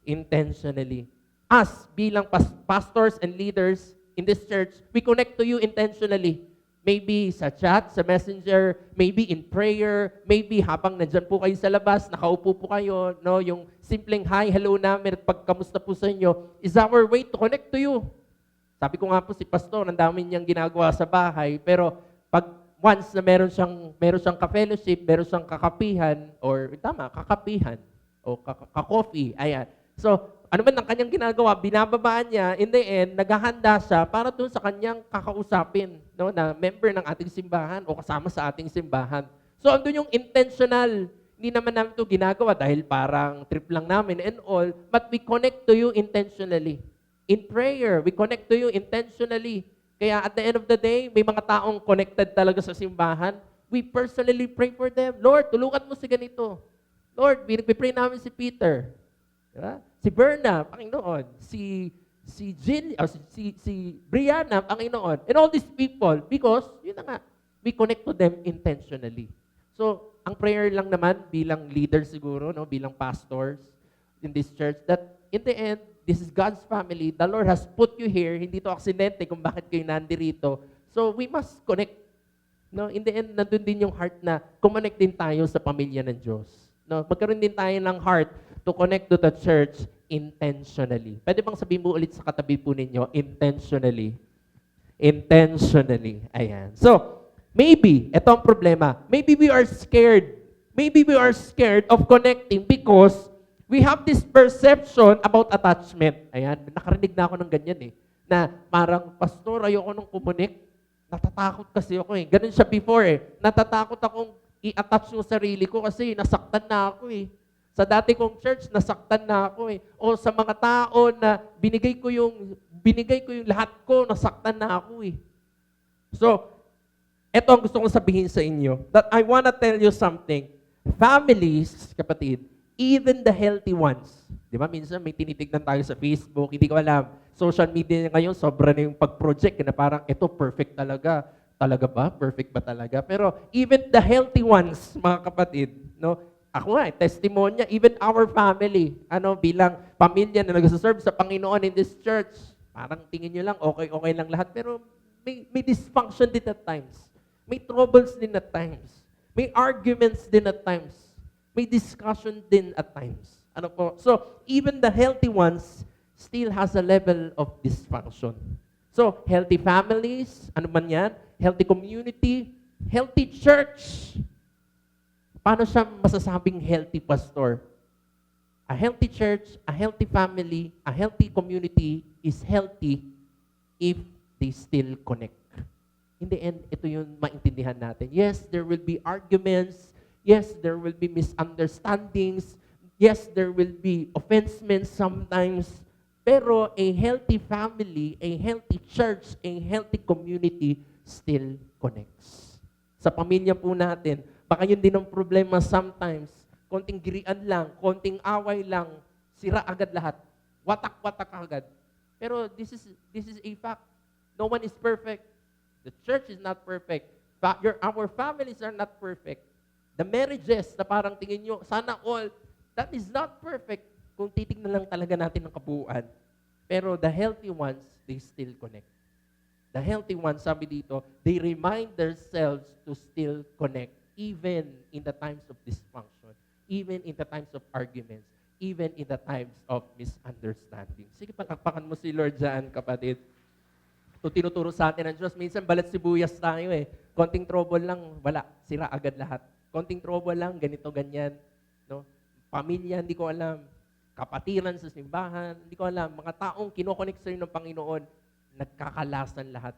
Intentionally. Us, bilang pastors and leaders in this church, we connect to you intentionally. Maybe sa chat, sa messenger, maybe in prayer, maybe habang nandyan po kayo sa labas, nakaupo po kayo, no? Yung simpleng hi, hello namin at pagkamusta po sa inyo is our way to connect to you. Sabi ko nga po si Pastor, ang dami niyang ginagawa sa bahay, pero pag once na meron siyang ka-fellowship, meron siyang kakapihan, or tama, kakapihan, o ka-coffee, ayan. So, ano man ang kanyang ginagawa, binababaan niya, in the end, naghahanda siya para doon sa kanyang kakausapin, no, na member ng ating simbahan o kasama sa ating simbahan. So, andun yung intentional. Hindi naman namin ito ginagawa dahil parang trip lang namin and all, but we connect to you intentionally. In prayer, we connect to you intentionally. Kaya at the end of the day, may mga taong connected talaga sa simbahan. We personally pray for them. Lord, tulungan mo si ganito. Lord, pinag-pray namin si Peter. Diba? Si Berna, Panginoon. Si Jill, si Brianna, Panginoon. And all these people, because, yun na nga, we connect to them intentionally. So, ang prayer lang naman bilang leader siguro, no, bilang pastors in this church, that in the end, this is God's family. The Lord has put you here. Hindi to aksidente kung bakit kayo nandirito. So, we must connect. No, in the end, nandun din yung heart na connect din tayo sa pamilya ng Diyos. No, magkaroon din tayo ng heart to connect to the church intentionally. Pwede bang sabihin mo ulit sa katabi po ninyo, intentionally? Intentionally. Ayan. So, maybe, ito ang problema. Maybe we are scared. Maybe we are scared of connecting because we have this perception about attachment. Ayan, nakarinig na ako ng ganyan eh. Na parang, Pastor, ayoko nung kumunik. Natatakot kasi ako eh. Ganun siya before eh. Natatakot akong i-attach yung sarili ko kasi nasaktan na ako eh. Sa dati kong church, nasaktan na ako eh. O sa mga tao na binigay ko yung lahat ko, nasaktan na ako eh. So, eto ang gusto kong sabihin sa inyo. That I wanna tell you something. Families, kapatid, even the healthy ones. Di ba? Minsan may tinitignan tayo sa Facebook, hindi ko alam. Social media ngayon, sobra na yung pag-project na parang, ito perfect talaga. Talaga ba? Perfect ba talaga? Pero even the healthy ones, mga kapatid, no? Ako nga, testimonya, even our family, bilang pamilya na nag-serve sa Panginoon in this church, parang tingin nyo lang, okay lang lahat, pero may dysfunction din at times. May troubles din at times. May arguments din at times. May discussion din at times. So, even the healthy ones still has a level of dysfunction. So, healthy families, ano man yan, healthy community, healthy church, Paano siya masasabing healthy pastor? A healthy church, a healthy family, a healthy community is healthy if they still connect. In the end, ito yung maintindihan natin. Yes, there will be arguments. Yes, there will be misunderstandings. Yes, there will be offensements sometimes. Pero a healthy family, a healthy church, a healthy community still connects. Sa pamilya po natin, baka yun din ang problema sometimes. Konting girian lang, konting away lang, sira agad lahat. Watak-watak agad. Pero this is a fact. No one is perfect. The church is not perfect. Our families are not perfect. The marriages na parang tingin nyo, sana all, that is not perfect kung titignan lang talaga natin ang kabuuan. Pero the healthy ones, they still connect. The healthy ones, sabi dito, they remind themselves to still connect even in the times of dysfunction, even in the times of arguments, even in the times of misunderstanding. Sige, pakakpakan mo si Lord dyan, kapatid. Ito tinuturo sa atin ng Diyos. Minsan balat sibuyas tayo eh. Konting trouble lang, wala. Sira agad lahat. Konting trouble lang, ganito, ganyan. No? Pamilya, hindi ko alam. Kapatiran sa simbahan, hindi ko alam. Mga taong kinokonek sa'yo ng Panginoon, nagkakalasan lahat.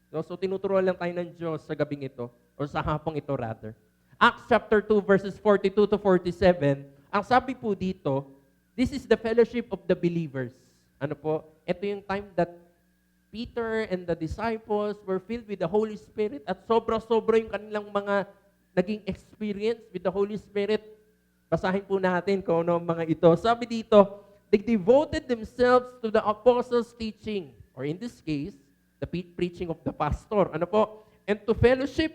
So tinuturuan lang tayo ng Diyos sa gabing ito, or sa hapong ito rather. Acts chapter 2 verses 42 to 47, ang sabi po dito, this is the fellowship of the believers. Ano po? Ito yung time that Peter and the disciples were filled with the Holy Spirit at sobra-sobra yung kanilang mga naging experience with the Holy Spirit. Basahin po natin kung ano ang mga ito. Sabi dito, they devoted themselves to the apostles' teaching, or in this case, the preaching of the pastor. Ano po? And to fellowship,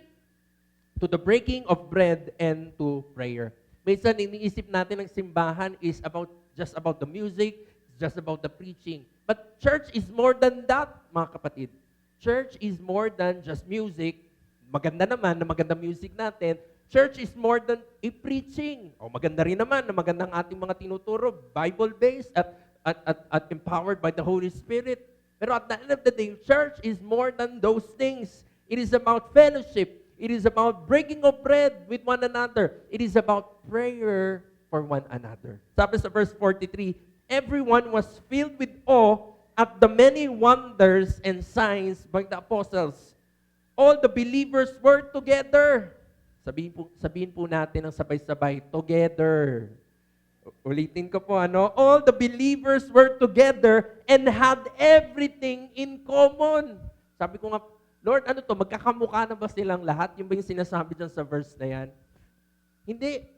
to the breaking of bread, and to prayer. Minsan, iniisip natin ang simbahan is just about the music, just about the preaching. But church is more than that, mga kapatid. Church is more than just music. Maganda naman na maganda music natin. Church is more than a preaching. O maganda rin naman na magandang ating mga tinuturo, Bible-based at empowered by the Holy Spirit. Pero at the end of the day, church is more than those things. It is about fellowship. It is about breaking of bread with one another. It is about prayer for one another. Sabi sa verse 43, everyone was filled with awe at the many wonders and signs by the apostles. All the believers were together. Sabihin po natin ang sabay-sabay, together. Ulitin ko po, ano? All the believers were together and had everything in common. Sabi ko nga, Lord, ano to? Magkakamukha na ba silang lahat? Yung ba yung sinasabi dyan sa verse na yan? Hindi.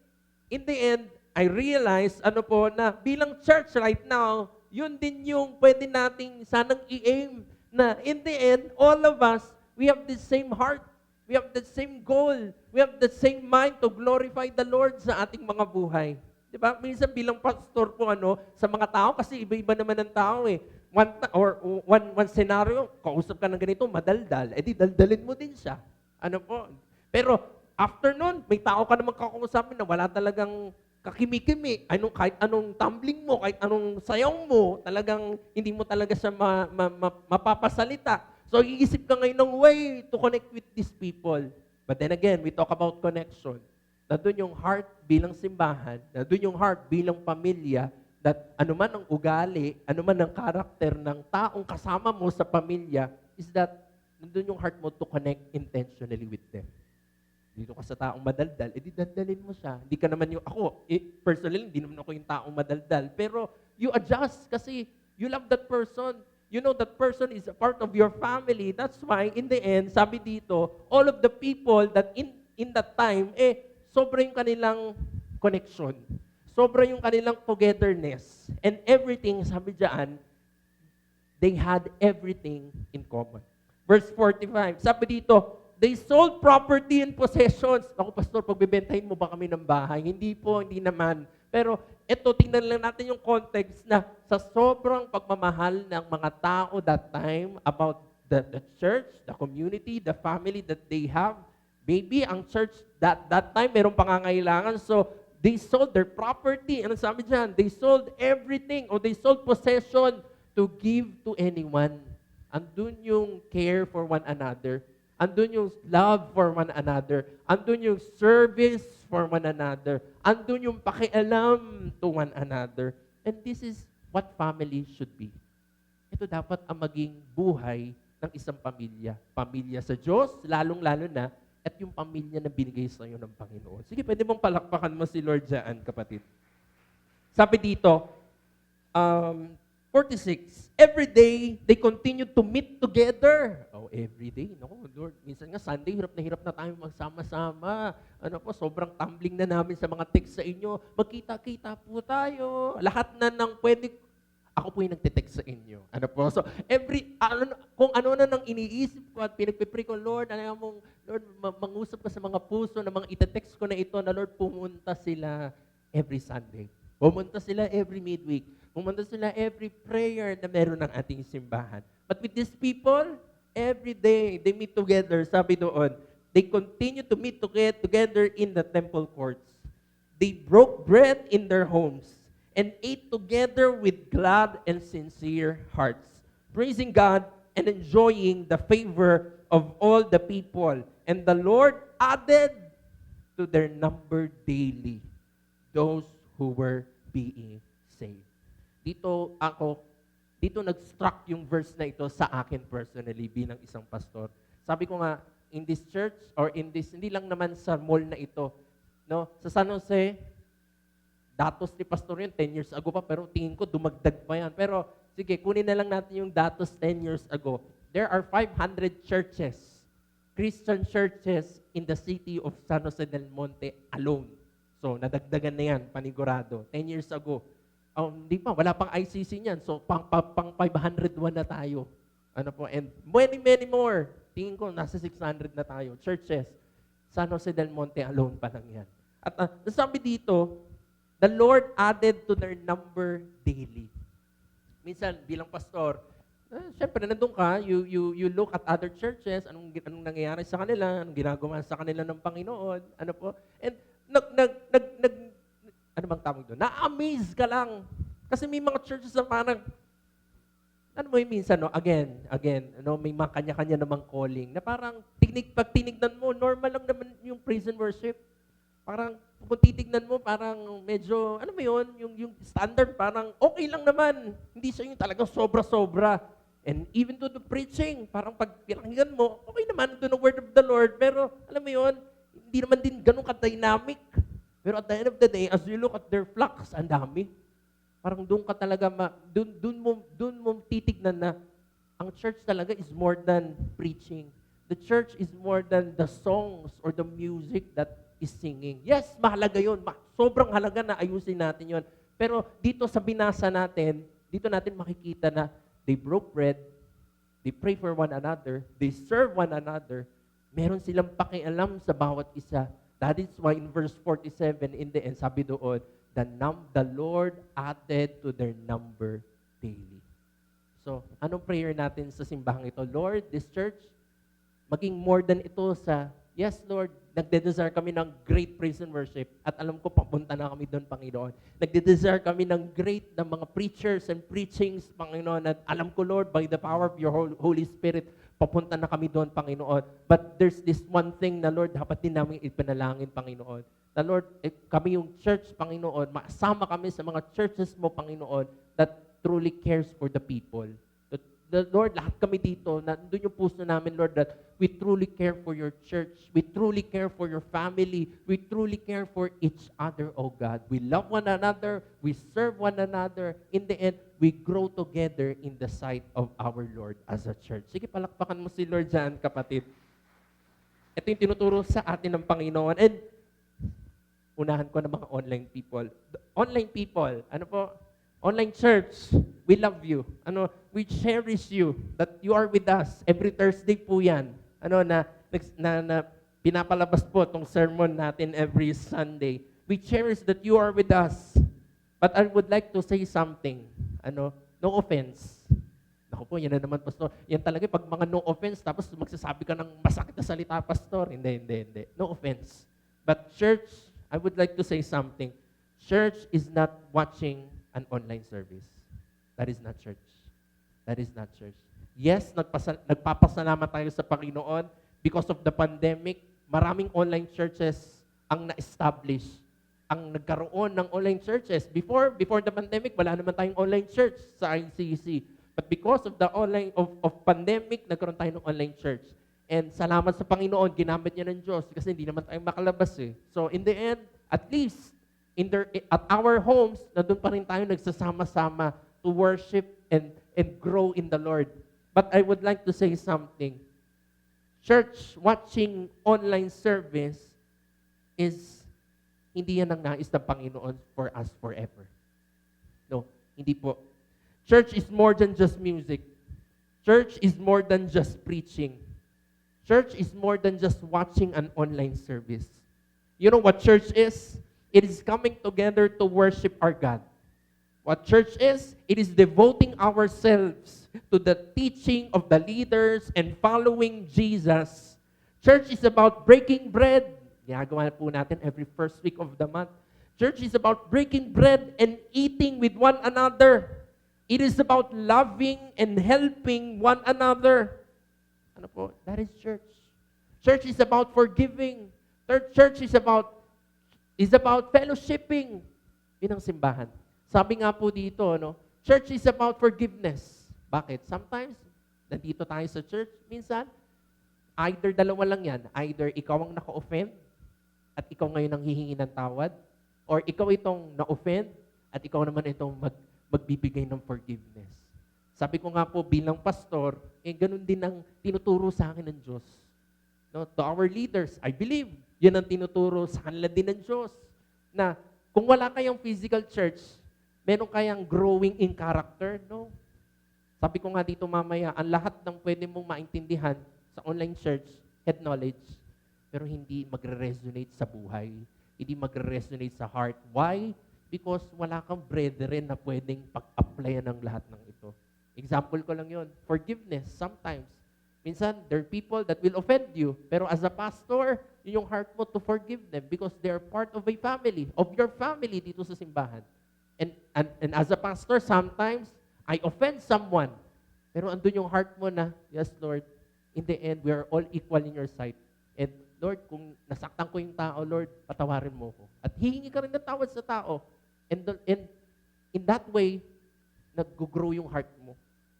In the end, I realize, na bilang church right now, yun din yung pwede nating sanang i-aim na in the end, all of us, we have the same heart. We have the same goal. We have the same mind to glorify the Lord sa ating mga buhay. Diba? Minsan bilang pastor po, sa mga tao, kasi iba-iba naman ng tao eh. One scenario, kausap ka ng ganito, madaldal, edi daldalin mo din siya. Ano po? Pero after nun, may tao ka naman kakausapin na wala talagang kakimi-kimi. Kahit anong tumbling mo, kahit anong sayaw mo, talagang hindi mo talaga siya mapapasalita. So, iisip ka ngayon ng way to connect with these people. But then again, we talk about connection. Na doon yung heart bilang simbahan, na doon yung heart bilang pamilya, that anuman ang ugali, anuman ang karakter ng taong kasama mo sa pamilya, is that nandun yung heart mo to connect intentionally with them. Dito ka sa taong madaldal, edi dandalin mo siya. Hindi ka naman personally, hindi naman ako yung taong madaldal. Pero you adjust kasi you love that person. You know that person is a part of your family. That's why, in the end, sabi dito, all of the people that in that time, sobra yung kanilang connection. Sobra yung kanilang togetherness. And everything, sabi dyan, they had everything in common. Verse 45, sabi dito, they sold property and possessions. Ako, pastor, pagbibentahin mo ba kami ng bahay? Hindi po, hindi naman. Pero ito, tingnan lang natin yung context na sa sobrang pagmamahal ng mga tao that time about the church, the community, the family that they have. Maybe ang church that time merong pangangailangan. So, they sold their property. Ano sabi dyan? They sold everything or they sold possession to give to anyone. Andun yung care for one another. Andun yung love for one another. Andun yung service for one another. Andun yung pakialam to one another. And this is what family should be. Ito dapat ang maging buhay ng isang pamilya. Pamilya sa Diyos, lalong-lalo na, at yung pamilya na binigay sa iyo ng Panginoon. Sige, pwede mong palakpakan mo si Lord dyan, kapatid. Sabi dito, 46, every day, they continue to meet together. Oh, every day. No, Lord, minsan nga Sunday, hirap na tayo magsama-sama. Ano po, sobrang tumbling na namin sa mga text sa inyo. Magkita-kita po tayo. Lahat na ng pwede, ako po yung nagte-text sa inyo. Ano po? So, kung ano na nang iniisip ko at pinagpipray ko, Lord, alam mong, Lord, mangusap ka sa mga puso na mga ite-text ko na ito na, Lord, pumunta sila every Sunday. Pumunta sila every midweek. Pumunta sila every prayer na meron ng ating simbahan. But with these people, every day, they meet together. Sabi doon, they continue to meet together in the temple courts. They broke bread in their homes and ate together with glad and sincere hearts, praising God and enjoying the favor of all the people. And the Lord added to their number daily those who were being saved. Dito nag-struck yung verse na ito sa akin personally bilang isang pastor. Sabi ko nga, in this church or in this, hindi lang naman sa mall na ito, no? Sa San Jose, datos ni pastor yun 10 years ago pa, pero tingin ko dumagdag pa yan. Pero sige, kunin na lang natin yung datos 10 years ago. There are 500 churches, Christian churches in the city of San Jose del Monte alone. So, nadagdagan na yan, panigurado. 10 years ago. Hindi pa, wala pang ICC niyan. So, pang 501 na tayo. Ano po, and many more. Tingin ko, nasa 600 na tayo. Churches. San Jose del Monte alone pa lang yan. At nasabi dito, the Lord added to their number daily. Minsan, bilang pastor, syempre, nandun ka, you look at other churches, anong nangyayari sa kanila, anong ginagawa sa kanila ng Panginoon, ano po, and ano bang tawag doon? Na-amaze ka lang. Kasi may mga churches na parang, ano mo yung minsan, no? Again, no? May mga kanya-kanya namang calling, na parang, pag tinignan mo, normal lang naman yung praise and worship. Parang, kung titignan mo, parang medyo, ano mo yun, yung standard, parang okay lang naman. Hindi siya yung talagang sobra-sobra. And even to the preaching, parang pag pinakinggan mo, okay naman, doon ang word of the Lord, pero alam mo yun, hindi naman din ganun ka-dynamic. Pero at the end of the day, as you look at their flocks, ang dami. Parang doon ka talaga, doon mo titignan na ang church talaga is more than preaching. The church is more than the songs or the music that is singing. Yes, mahalaga yun. Sobrang halaga na ayusin natin yun. Pero dito sa binasa natin, dito natin makikita na they broke bread, they pray for one another, they serve one another, meron silang pakialam sa bawat isa. That is why in verse 47, in the end, sabi doon, the Lord added to their number daily. So, anong prayer natin sa simbahang ito? Lord, this church, maging more than ito sa, yes, Lord, nagde-desire kami ng great praise and worship. At alam ko, papunta na kami doon, Panginoon. Nagde-desire kami ng great na mga preachers and preachings, Panginoon. At alam ko, Lord, by the power of your Holy Spirit, papunta na kami doon, Panginoon. But there's this one thing na, Lord, dapat din namin ipanalangin, Panginoon. Na, Lord, kami yung church, Panginoon, masama kami sa mga churches mo, Panginoon, that truly cares for the people. The Lord, lahat kami dito, nandun yung puso namin, Lord, that we truly care for your church. We truly care for your family. We truly care for each other, oh God. We love one another. We serve one another. In the end, we grow together in the sight of our Lord as a church. Sige, palakpakan mo si Lord dyan, kapatid. Ito yung tinuturo sa atin ng Panginoon. And unahan ko ng mga online people. The online people, ano po? Online church, we love you. We cherish you that you are with us. Every Thursday po yan. Na pinapalabas po itong sermon natin every Sunday. We cherish that you are with us. But I would like to say something. No offense. Naku po, yan na naman, Pastor. Yan talaga, pag mga no offense, tapos magsasabi ka ng masakit na salita, Pastor. Hindi. No offense. But church, I would like to say something. Church is not watching an online service. That is not church. That is not church. Yes, nagpapasalamat tayo sa Panginoon because of the pandemic. Maraming online churches ang na-establish, ang nagkaroon ng online churches. Before the pandemic, wala naman tayong online church sa ICC. But because of the of pandemic, nagkaroon tayo ng online church. And salamat sa Panginoon, ginamit niya ng Diyos kasi hindi naman tayo makalabas eh. So in the end, at least at our homes, nandun pa rin tayo nagsasama-sama to worship and grow in the Lord. But I would like to say something. Church watching online service is hindi yan ang nais ng Panginoon for us forever. No, hindi po. Church is more than just music. Church is more than just preaching. Church is more than just watching an online service. You know what church is? It is coming together to worship our God. What church is? It is devoting ourselves to the teaching of the leaders and following Jesus. Church is about breaking bread. Ginagawa po natin every first week of the month. Church is about breaking bread and eating with one another. It is about loving and helping one another. Ano po? That is church. Church is about forgiving. Church is about fellowshipping. Yun ang simbahan. Sabi nga po dito, no? Church is about forgiveness. Bakit? Sometimes, nandito tayo sa church, minsan, either dalawa lang yan. Either ikaw ang naka-offend at ikaw ngayon ang hihingi ng tawad, or ikaw itong na-offend at ikaw naman itong magbibigay ng forgiveness. Sabi ko nga po bilang pastor, ganun din ang tinuturo sa akin ng Diyos. No, to our leaders, I believe, yan ang tinuturo sa kanila din ng Diyos. Na kung wala kayong physical church, meron kayang growing in character, no? Sabi ko nga dito mamaya, ang lahat ng pwede mong maintindihan sa online church, head knowledge, pero hindi magre-resonate sa buhay. Hindi magre-resonate sa heart. Why? Because wala kang brethren na pwedeng pag-applyan ng lahat ng ito. Example ko lang yon, forgiveness. Sometimes, minsan, there are people that will offend you. Pero as a pastor, yun yung heart mo to forgive them because they are part of a family, of your family dito sa simbahan. And as a pastor, sometimes, I offend someone. Pero andun yung heart mo na, yes, Lord, in the end, we are all equal in your sight. And Lord, kung nasaktan ko yung tao, Lord, patawarin mo ko. At hihingi ka rin ng tawad sa tao. And in that way, nag-grow yung heart mo.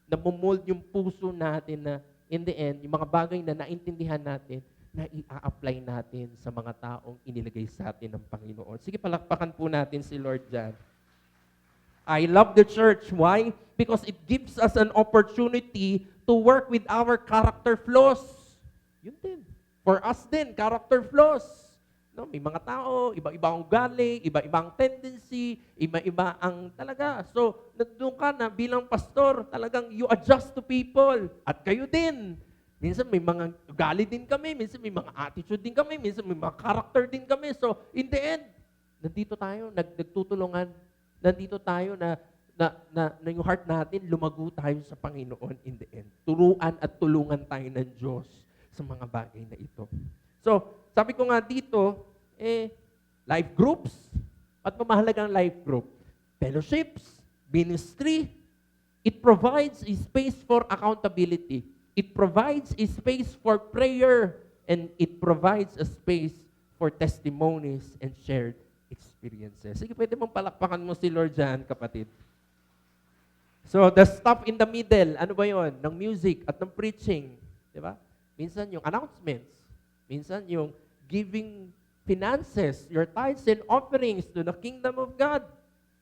Namumold yung puso natin na in the end, yung mga bagay na naintindihan natin, na i-apply natin sa mga taong inilagay sa atin ng Panginoon. Sige, palakpakan po natin si Lord dyan. I love the church. Why? Because it gives us an opportunity to work with our character flaws. Yun din. For us din, character flaws. No, may mga tao, iba-iba ang ugali, iba-ibang tendency, iba-iba ang talaga. So, nandun ka na bilang pastor, talagang you adjust to people. At kayo din. Minsan may mga ugali din kami, minsan may mga attitude din kami, minsan may mga character din kami. So, in the end, nandito tayo, nagtutulungan. Nandito tayo na yung heart natin, lumago tayo sa Panginoon in the end. Turuan at tulungan tayo ng Diyos sa mga bagay na ito. So, sabi ko nga dito, life groups. At mamahalagang life group? Fellowships, ministry. It provides a space for accountability. It provides a space for prayer. And it provides a space for testimonies and shared experiences. Sige, pwede mong palakpakan mo si Lord dyan, kapatid. So, the stuff in the middle, ano ba yon? Ng music at ng preaching. Di ba? Minsan yung announcements. Minsan yung giving finances, your tithes and offerings to the kingdom of God.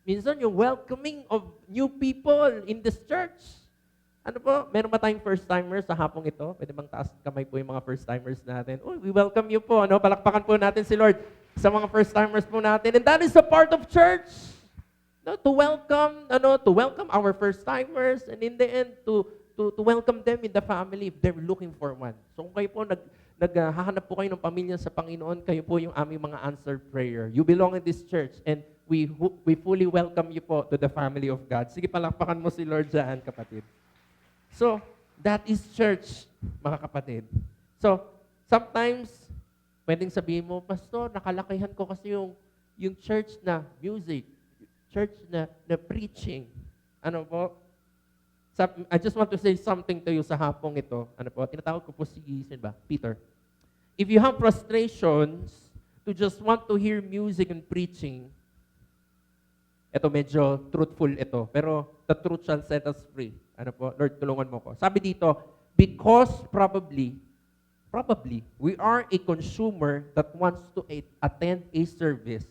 Minsan yung welcoming of new people in this church. Ano po? Meron ba tayong first-timers sa hapong ito? Pwede bang taas kamay po yung mga first-timers natin? Oh, we welcome you po. Ano? Palakpakan po natin si Lord sa mga first-timers po natin. And that is a part of church. No, to welcome our first-timers and in the end, to welcome them in the family if they're looking for one. So kung kayo po naghahanap po kayo ng pamilya sa Panginoon, kayo po yung aming mga answered prayer. You belong in this church and we fully welcome you po to the family of God. Sige, palakpakan mo si Lord dyan, kapatid. So, that is church, mga kapatid. So, sometimes, pwedeng sabihin mo, Pastor, nakalakihan ko kasi yung church na music, church na preaching. Ano po? I just want to say something to you sa hapong ito. Ano po? Tinatawag ko po si Peter. If you have frustrations to just want to hear music and preaching, ito medyo truthful ito, pero the truth shall set us free. Ano po? Lord, tulungan mo ko. Sabi dito, because probably, we are a consumer that wants to attend a service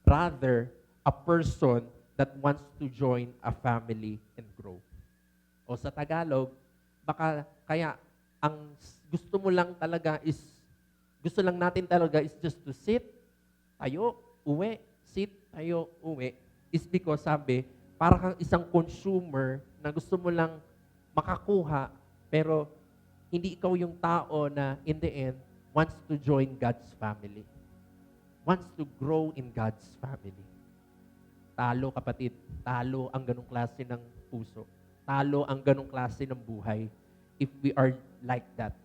rather a person that wants to join a family and grow. O sa Tagalog, baka kaya ang gusto mo lang talaga is, gusto lang natin talaga is just to sit, tayo, uwi, sit, tayo, uwi, is because sabi, para kang isang consumer na gusto mo lang makakuha, pero hindi ikaw yung tao na in the end wants to join God's family. Wants to grow in God's family. Talo kapatid, talo ang ganong klase ng puso. Talo ang ganong klase ng buhay if we are like that.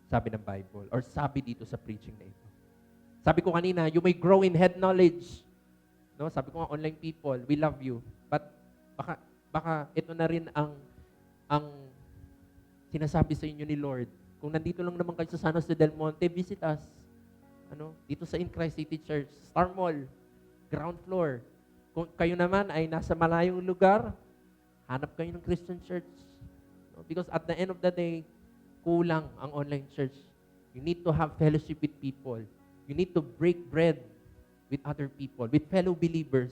Sabi ng Bible, or sabi dito sa preaching na ito. Sabi ko kanina, you may grow in head knowledge. No, sabi ko nga, online people, we love you. But baka ito na rin ang sinasabi sa inyo ni Lord. Kung nandito lang naman kayo sa San Jose del Monte, visit us. Dito sa In Christ City Church, Star Mall, ground floor. Kung kayo naman ay nasa malayong lugar, hanap kayo ng Christian church. No? Because at the end of the day, kulang ang online church. You need to have fellowship with people. You need to break bread with other people, with fellow believers.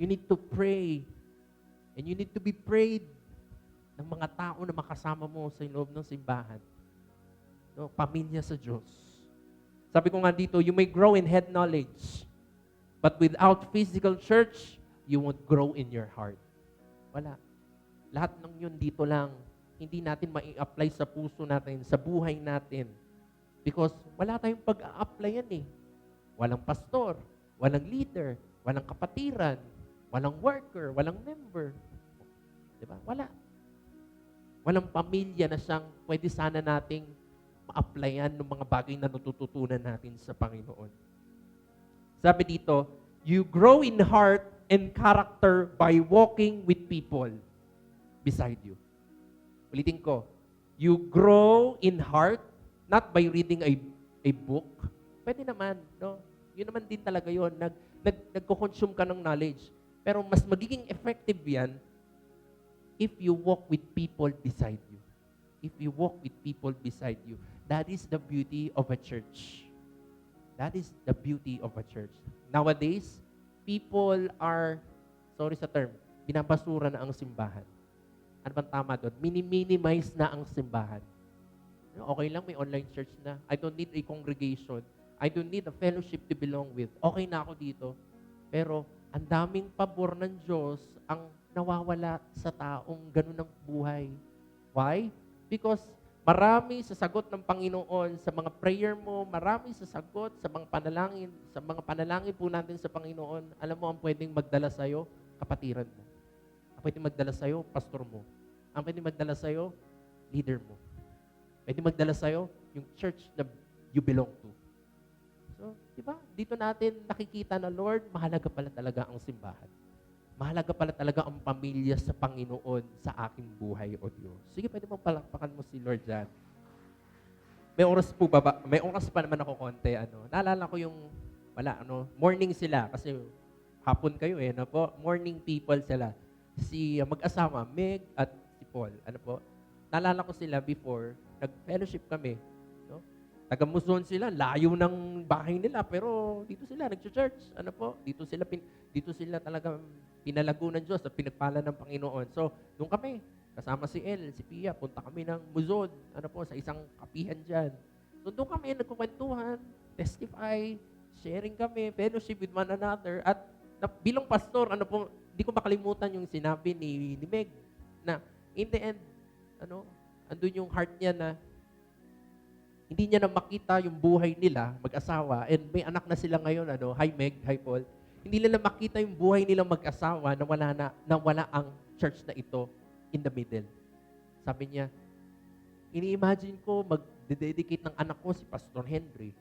You need to pray. And you need to be prayed ng mga tao na makasama mo sa loob ng simbahan. No? Pamilya sa Diyos. Sabi ko nga dito, you may grow in head knowledge, but without physical church, you won't grow in your heart. Wala. Lahat ng yun dito lang, hindi natin mai-apply sa puso natin, sa buhay natin. Because wala tayong pag-a-apply yan eh. Walang pastor, walang leader, walang kapatiran, walang worker, walang member. Diba? Wala. Walang pamilya na siyang pwede sana nating ma-applyan ng mga bagay na natututunan natin sa Panginoon. Sabi dito, you grow in heart and character by walking with people beside you. Ulitin ko, you grow in heart not by reading a book. Pwede naman, no? Yun naman din talaga yun. Nagko-consume ka ng knowledge. Pero mas magiging effective yan if you walk with people beside you. If you walk with people beside you. That is the beauty of a church. That is the beauty of a church. Nowadays, people are, sorry sa term, binabasura na ang simbahan. Ano bang tama doon? Minimize na ang simbahan. Okay lang, may online church na. I don't need a congregation. I don't need a fellowship to belong with. Okay na ako dito. Pero, ang daming pabor ng Diyos ang nawawala sa taong ganun ang buhay. Why? Because marami sa sagot ng Panginoon sa mga prayer mo, marami sa sagot sa mga panalangin po natin sa Panginoon. Alam mo, ang pwedeng magdala sa'yo, kapatiran mo. Ang pwedeng magdala sa'yo, pastor mo. Ang pwedeng magdala sa'yo, leader mo. Pwedeng magdala sa'yo, yung church na you belong to. So, di ba? Dito natin nakikita na, Lord, mahalaga pala talaga ang simbahan. Mahalaga pala talaga ang pamilya sa Panginoon sa aking buhay, O Diyos. Sige, pwede mong palakpakan mo si Lord dyan. May oras po ba? May oras pa naman ako konti. Naalala ko yung, morning sila. Kasi hapon kayo morning people sila. Si mag-asawa, Meg at si Paul. Naalala ko sila before, nag-fellowship kami. Taga-Luzon sila, layo ng bahay nila, pero dito sila nag-church. Dito sila talaga pinalago ng Diyos at pinagpala ng Panginoon. So, doon kami, kasama si El, si Pia, punta kami ng Luzon, sa isang kapihan dyan. So, doon kami nagkukwentuhan, testify, sharing kami, fellowship with one another. At bilang pastor, di ko makalimutan yung sinabi ni Meg, na in the end, andun yung heart niya na hindi niya na makita yung buhay nila, mag-asawa, and may anak na sila ngayon, hi Meg, hi Paul. Hindi nila makita yung buhay nilang mag-asawa na wala ang church na ito in the middle. Sabi niya, ini-imagine ko mag-dedicate ng anak ko si Pastor Henry.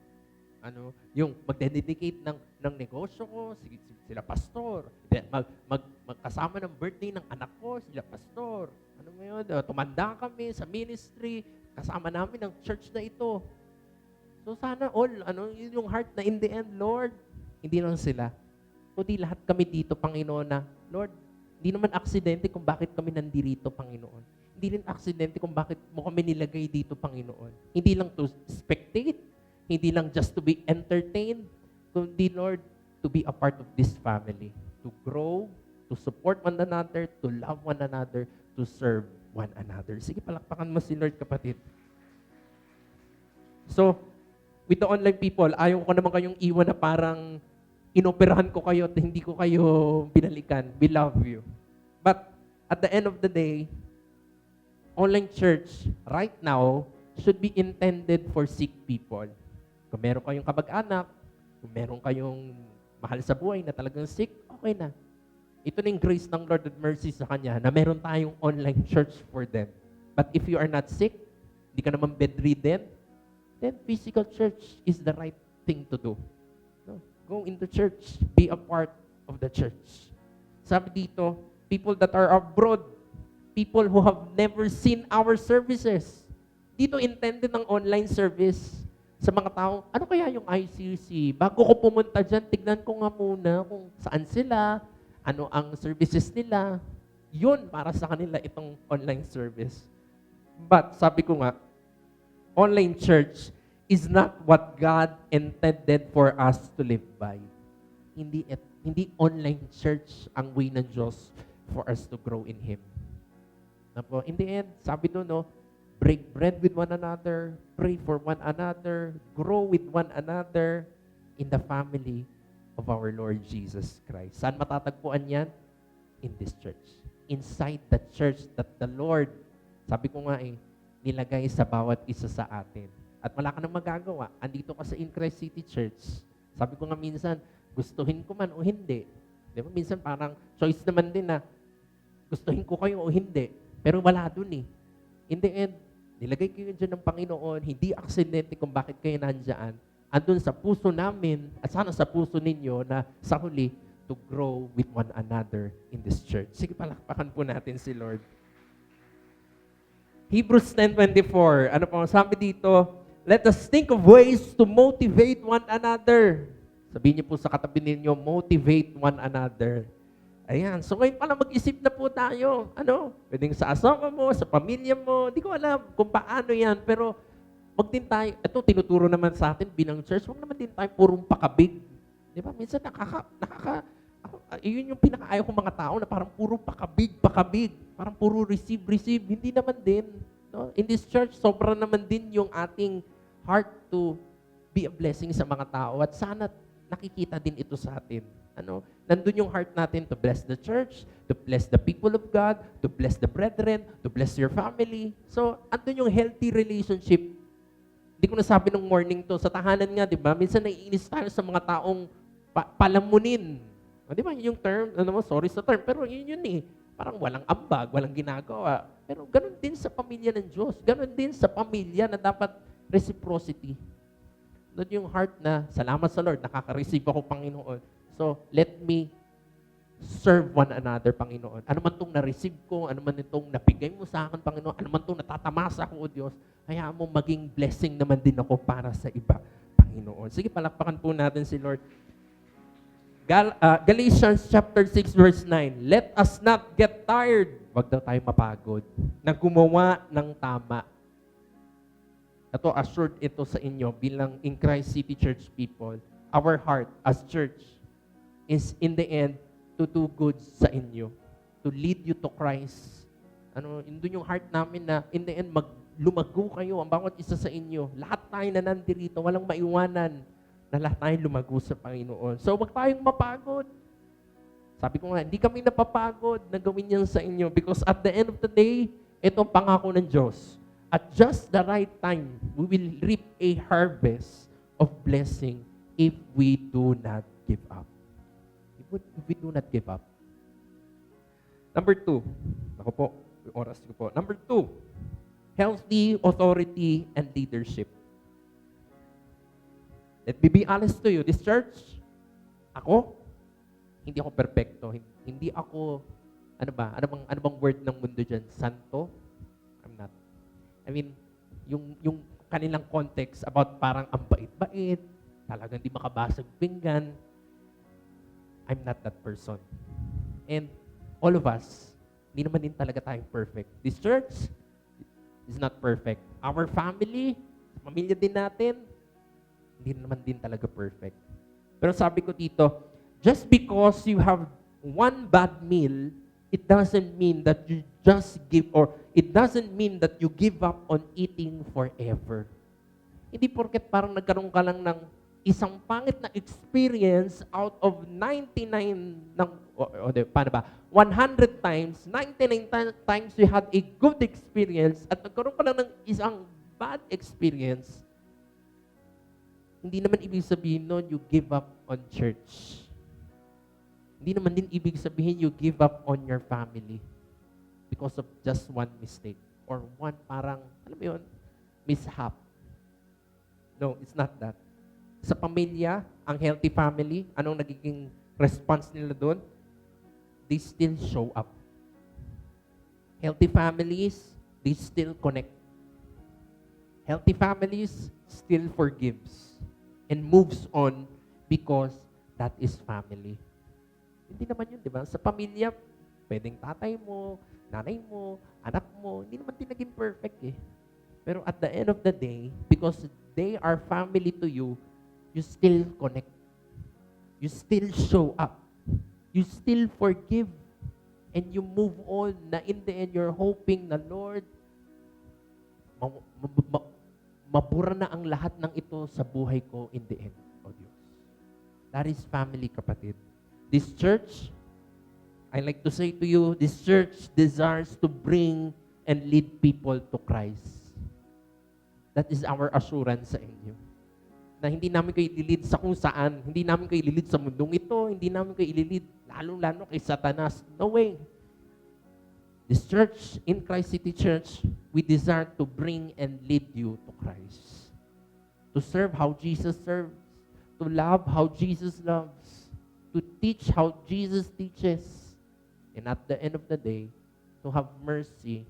Yung mag-dedicate ng negosyo ko, sila pastor. Magkasama ng birthday ng anak ko, sila pastor. Tumanda kami sa ministry, kasama namin ang church na ito. So sana all, yun yung heart na in the end, Lord, hindi lang sila. Kundi lahat kami dito, Panginoon, na, Lord, hindi naman aksidente kung bakit kami nandirito, Panginoon. Hindi rin aksidente kung bakit mo kami nilagay dito, Panginoon. Hindi lang to spectate, hindi lang just to be entertained, kundi, Lord, to be a part of this family, to grow, to support one another, to love one another, to serve one another. Sige, palakpakan mo si Lord, kapatid. So, with the online people, ayaw ko naman kayong iwan na parang inoperahan ko kayo at hindi ko kayo binalikan. We love you. But at the end of the day, online church right now should be intended for sick people. Kung meron kayong kamag-anak, kung meron kayong mahal sa buhay na talagang sick, okay na. Ito na yung grace ng Lord and mercy sa Kanya na meron tayong online church for them. But if you are not sick, hindi ka naman bedridden, then physical church is the right thing to do. No? Go into church. Be a part of the church. Sabi dito, people that are abroad, people who have never seen our services. Dito intended ng online service sa mga tao, ano kaya yung ICC? Bago ko pumunta dyan, tignan ko nga muna kung saan sila, ano ang services nila. Yun, para sa kanila itong online service. But sabi ko nga, online church is not what God intended for us to live by. Hindi online church ang way ng Diyos for us to grow in Him. In the end, sabi doon, no, break bread with one another, pray for one another, grow with one another in the family of our Lord Jesus Christ. Saan matatagpuan yan? In this church. Inside the church that the Lord, sabi ko nga nilagay sa bawat isa sa atin. At wala ka nang magagawa. Andito ka sa In Christ City Church. Sabi ko nga minsan, gustuhin ko man o hindi. Di ba? Minsan parang choice naman din na gustuhin ko kayo o hindi. Pero wala dun In the end, nilagay kayo dyan ng Panginoon, hindi aksidente kung bakit kayo nandyan. Andun sa puso namin, at sana sa puso ninyo na sa huli, to grow with one another in this church. Sige, palakpakan po natin si Lord. Hebrews 10:24. Ano po sabi dito? Let us think of ways to motivate one another. Sabihin niyo po sa katabi ninyo, motivate one another. Ayan. So ngayon pala mag-isip na po tayo. Pwedeng sa asawa mo, sa pamilya mo. Hindi ko alam kung paano yan. Pero wag din tayo, ito tinuturo naman sa atin bilang church, wag naman din tayo purong pakabig. Di ba? Minsan yun yung pinakaayaw kong mga tao na parang puro pakabig. Parang puro receive. Hindi naman din. No? In this church, sobra naman din yung ating heart to be a blessing sa mga tao. At sana nakikita din ito sa atin. Nandun yung heart natin to bless the church, to bless the people of God, to bless the brethren, to bless your family. So, andun yung healthy relationship. Hindi ko nasabi nung morning to, sa tahanan nga, di ba? Minsan naiinis tayo sa mga taong palamunin. Di ba? Yung term, sorry sa term, pero yun Parang walang ambag, walang ginagawa. Pero ganun din sa pamilya ng Diyos. Ganun din sa pamilya na dapat reciprocity. Doon yung heart na, salamat sa Lord, nakaka-receive ako, Panginoon. So, let me serve one another, Panginoon. Ano man itong na-receive ko, ano man itong nabigay mo sa akin, Panginoon, ano man itong natatamasa ko, O Diyos, hayaan mo maging blessing naman din ako para sa iba, Panginoon. Sige, palakpakan po natin si Lord. Galatians chapter 6 verse 9. Let us not get tired. Wag daw tayo mapagod na gumawa ng tama. Ito, assured ito sa inyo bilang In Christ City Church people. Our heart as church is in the end to do good sa inyo. To lead you to Christ. Yun yung heart namin na in the end lumago kayo ang bawat isa sa inyo. Lahat tayo na nandirito, walang maiwanan na lahat tayo lumago sa Panginoon. So, wag tayong mapagod. Sabi ko nga, hindi kami napapagod na gawin yan sa inyo because at the end of the day, ito ang pangako ng Diyos. At just the right time, we will reap a harvest of blessing if we do not give up. If we do not give up. Number 2. Ako po, yung oras ko po. Number 2, healthy authority and leadership. Let me be honest to you, this church, hindi ako perfecto. Hindi ako, ano bang word ng mundo dyan? Santo? I'm not. I mean, yung kanilang context about parang ang bait-bait, talagang di makabasag pinggan. I'm not that person. And all of us, hindi naman din talaga tayong perfect. This church is not perfect. Our family, pamilya din natin, hindi naman din talaga perfect. Pero sabi ko dito, just because you have one bad meal, it doesn't mean that you just give, or it doesn't mean that you give up on eating forever. Hindi porket parang nagkaroon ka lang ng isang pangit na experience out of 99 ng, paano ba? 100 times, 99 times you had a good experience at nagkaroon ka lang ng isang bad experience, hindi naman ibig sabihin nun you give up on church. Hindi naman din ibig sabihin you give up on your family because of just one mistake or one parang, alam mo yun, mishap. No, it's not that. Sa pamilya, ang healthy family, anong nagiging response nila doon? They still show up. Healthy families, they still connect. Healthy families still forgives and moves on because that is family. Hindi naman yun, di ba? Sa pamilya, pwedeng tatay mo, nanay mo, anak mo, hindi naman din naging perfect eh. Pero at the end of the day, because they are family to you, you still connect. You still show up. You still forgive. And you move on na in the end, you're hoping na, Lord, mabura na ang lahat ng ito sa buhay ko in the end, O Diyos. That is family, kapatid. This church, I like to say to you, this church desires to bring and lead people to Christ. That is our assurance sa inyo. Na hindi namin kayo ililid sa kung saan, hindi namin kayo ililid sa mundong ito, hindi namin kayo ililid lalo-lalo kay Satanas. No way. This church, in Christ City Church, we desire to bring and lead you to Christ. To serve how Jesus serves. To love how Jesus loves. To teach how Jesus teaches. And at the end of the day, to have mercy,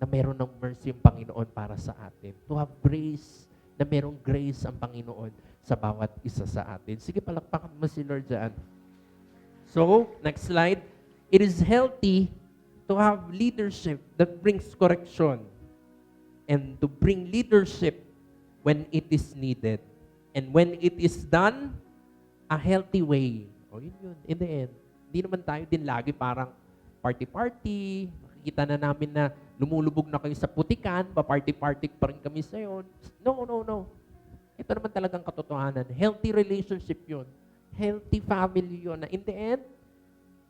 na meron ng mercy ang Panginoon para sa atin. To have grace, na merong grace ang Panginoon sa bawat isa sa atin. Sige, palakpakan mo si Lord dyan. So, next slide. It is healthy to have leadership that brings correction and to bring leadership when it is needed. And when it is done, a healthy way. O yun yun, in the end. Hindi naman tayo din lagi parang party-party. Makikita na namin na lumulubog na kayo sa putikan, pa-party-party pa rin kami sa yon. No. Ito naman talagang katotohanan. Healthy relationship yun. Healthy family yun. Na in the end,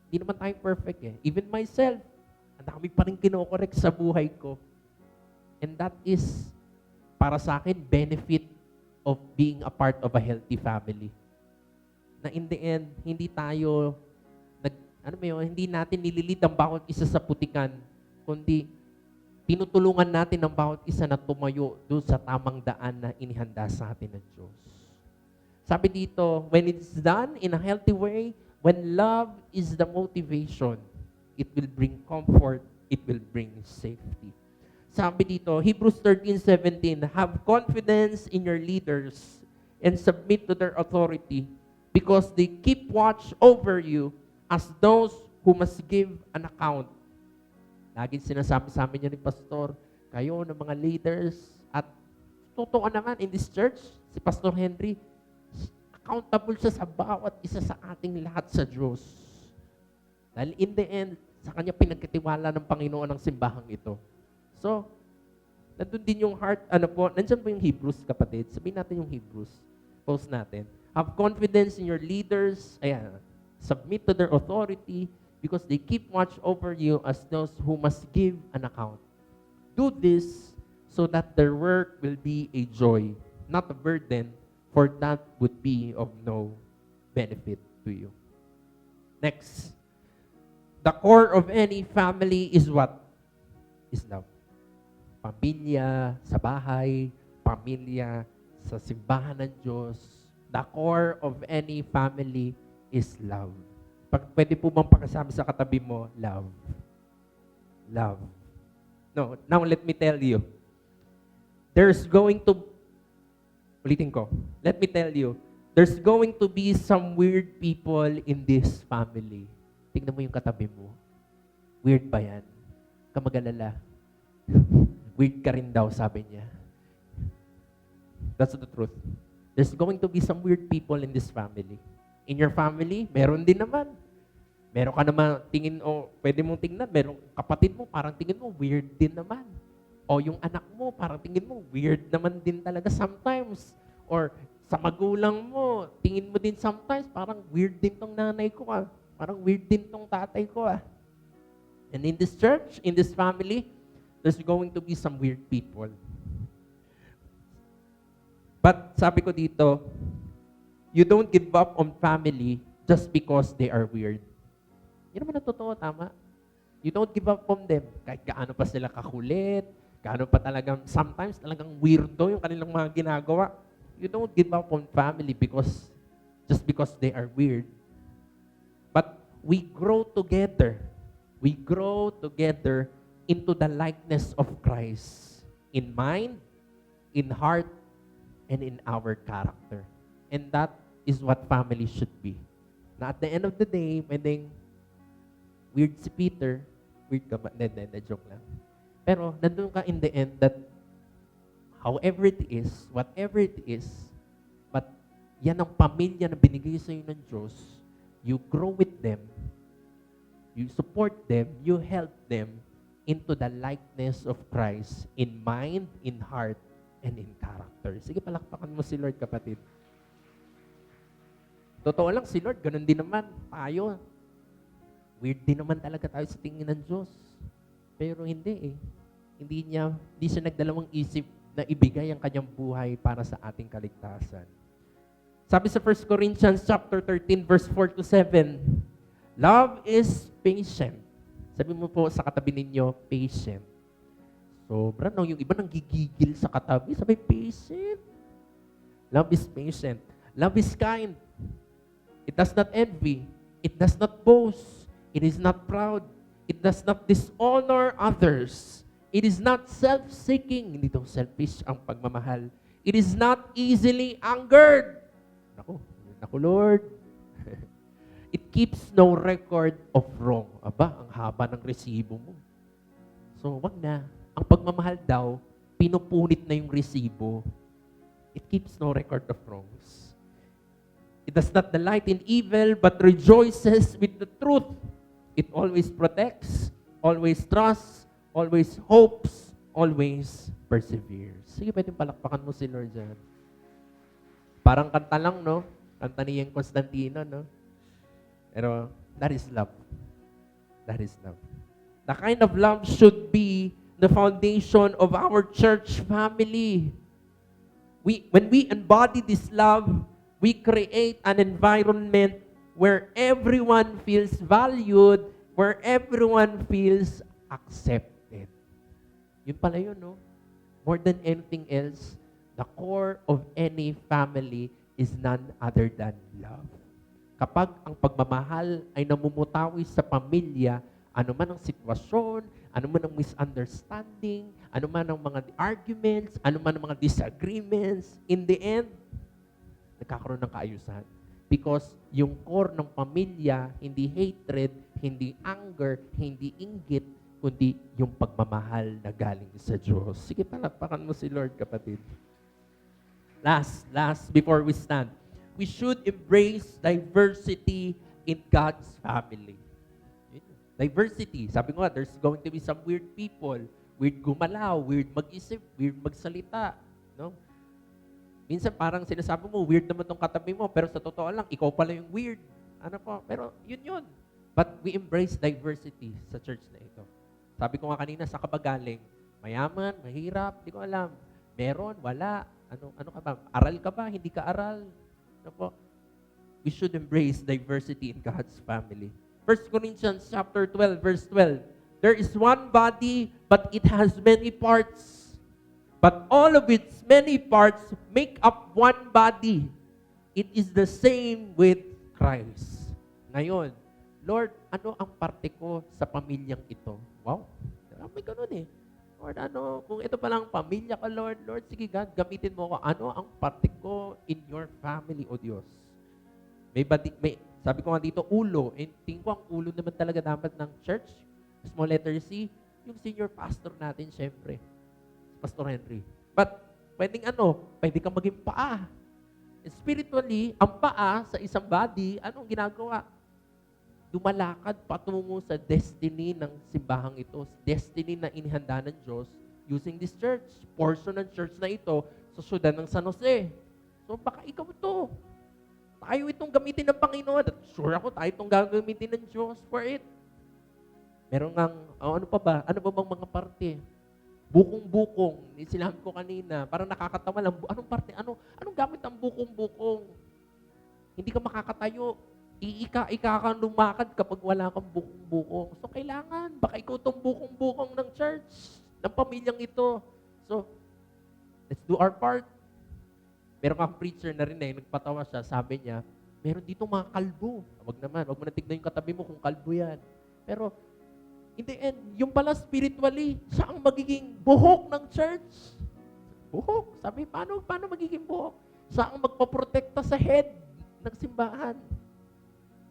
hindi naman tayo perfect eh. Even myself, ang dami pa rin kinokorek sa buhay ko. And that is, para sa akin, benefit of being a part of a healthy family. Na in the end, hindi tayo, hindi natin nililid ang bawat isa sa putikan, kundi tinutulungan natin ang bawat isa na tumayo doon sa tamang daan na inihanda sa atin ng Diyos. Sabi dito, when it's done in a healthy way, when love is the motivation, it will bring comfort, it will bring safety. Sabi dito, Hebrews 13:17, have confidence in your leaders and submit to their authority because they keep watch over you as those who must give an account. Laging sinasabi sa amin yan ni Pastor, kayo ng mga leaders, at totoo naman in this church, si Pastor Henry, accountable siya sa bawat isa sa ating lahat sa Diyos. Dahil in the end, sa kanya pinagkatiwala ng Panginoon ang simbahang ito. So, nandun din yung heart, nandyan po yung Hebrews, kapatid. Sabihin natin yung Hebrews. Post natin. Have confidence in your leaders. Ayan. Submit to their authority because they keep watch over you as those who must give an account. Do this so that their work will be a joy, not a burden, for that would be of no benefit to you. Next. The core of any family is what? Is love. Pamilya sa bahay, pamilya sa simbahan ng Diyos. The core of any family is love. Pwede po bang pakasabi sa katabi mo, love. Love. No, now let me tell you. there's going to, ulitin ko, let me tell you, there's going to be some weird people in this family. Tingnan mo yung katabi mo. Weird ba yan? Kamagalala. Weird ka rin daw, sabi niya. That's the truth. There's going to be some weird people in this family. In your family, meron din naman. Meron ka naman tingin, pwede mong tingnan, meron kapatid mo, parang tingin mo, weird din naman. O yung anak mo, parang tingin mo, weird naman din talaga sometimes. Or sa magulang mo, tingin mo din sometimes, parang weird din tong nanay ko Parang weird din tong tatay ko And in this church, in this family, there's going to be some weird people. But sabi ko dito, you don't give up on family just because they are weird. Yun naman ang totoo, tama? You don't give up on them. Kahit gaano pa sila kakulit, gaano pa talagang, sometimes talagang weirdo yung kanilang mga ginagawa. You don't give up on family just because they are weird. But we grow together. We grow together into the likeness of Christ in mind, in heart, and in our character. And that is what family should be. Na at the end of the day, pwedeng weird si Peter, weird ka ba? Hindi, joke lang. Pero nandun ka in the end that however it is, whatever it is, but yan ang pamilya na binigay sa iyo ng Diyos, you grow with them, you support them, you help them into the likeness of Christ in mind, in heart, and in character. Sige, palakpakan mo si Lord, kapatid. Totoo lang, si Lord, ganun din naman. Tayo, weird din naman talaga tayo sa tingin ng Diyos. Pero hindi Hindi siya nagdalawang isip na ibigay ang kanyang buhay para sa ating kaligtasan. Sabi sa 1 Corinthians chapter 13, verse 4 to 7, love is patient. Sabi mo po sa katabi ninyo, patient. Sobra, no? Yung iba nang gigigil sa katabi, sabi, patient. Love is patient. Love is kind. It does not envy. It does not boast. It is not proud. It does not dishonor others. It is not self-seeking. Hindi daw selfish ang pagmamahal. It is not easily angered. Naku Lord. It keeps no record of wrong. Aba, ang haba ng resibo mo. So, wag na. Ang pagmamahal daw, pinupunit na yung resibo. It keeps no record of wrongs. It does not delight in evil, but rejoices with the truth. It always protects, always trusts, always hopes, always perseveres. Sige, pwedeng palakpakan mo si Lord dyan. Parang kanta lang, no? Kanta ni Yang Constantino, no? Pero that is love. That is love. The kind of love should be the foundation of our church family. When we embody this love, we create an environment where everyone feels valued, where everyone feels accepted. Yun pala yun, no? More than anything else, the core of any family is none other than love. Kapag ang pagmamahal ay namumutawi sa pamilya, ano man ang sitwasyon, ano man ang misunderstanding, ano man ang mga arguments, ano man ang mga disagreements, in the end, nagkakaroon ng kaayusan. Because yung core ng pamilya, hindi hatred, hindi anger, hindi inggit, kundi yung pagmamahal na galing sa Diyos. Sige, palakpakan mo si Lord, kapatid. Last, before we stand, we should embrace diversity in God's family. Diversity. Sabi ko nga, there's going to be some weird people, weird gumalaw, weird mag-isip, weird magsalita. No? Minsan parang sinasabi mo, weird naman tong katabi mo, pero sa totoo lang, ikaw pala yung weird. Ano po? Pero yun. But we embrace diversity sa church na ito. Sabi ko nga kanina, sa kabagaling, mayaman, mahirap, hindi ko alam. Meron, wala. Ano ka ba? Aral ka ba? Hindi ka aral? Ano po? We should embrace diversity in God's family. 1 Corinthians chapter 12, verse 12. There is one body, but it has many parts. But all of its many parts make up one body. It is the same with Christ. Ngayon, Lord, ano ang parte ko sa pamilyang ito? Wow, may ganun eh. Lord, ano, kung ito palang pamilya ka, Lord, Lord, sige God, gamitin mo ako. Ano ang parte ko in your family, O Diyos? Sabi ko nga dito, ulo. And tingin ko ang ulo naman talaga dapat ng church, small letter C, yung senior pastor natin, syempre. Pastor Henry. But, pwede kang maging paa. Spiritually, ang paa sa isang body, anong ginagawa? Dumalakad patungo sa destiny ng simbahang ito, destiny na inihanda ng Diyos using this church. Portion ng church na ito sa syudad ng San Jose. So baka ikaw to. Tayo itong gamitin ng Panginoon. At sure ako, tayo itong gagamitin ng Diyos for it. Meron ngang, ano pa ba? Ano ba bang mga parte? Bukong-bukong. Sinabi ko kanina, parang nakakatawa lang. Anong parte? Anong gamit ang bukong-bukong? Hindi ka makakatayo. Ika kang lumakad kapag wala kang bukong-bukong. So, kailangan. Baka ikaw itong bukong-bukong ng church, ng pamilyang ito. So, let's do our part. Meron kang preacher na rin nagpatawa siya. Sabi niya, meron dito mga kalbo. Wag mo na tignan yung katabi mo kung kalbo yan. Pero, in the end, yung pala spiritually, siya ang magiging buhok ng church. Buhok. Sabi, paano magiging buhok? Siya ang magpaprotekta sa head ng simbahan.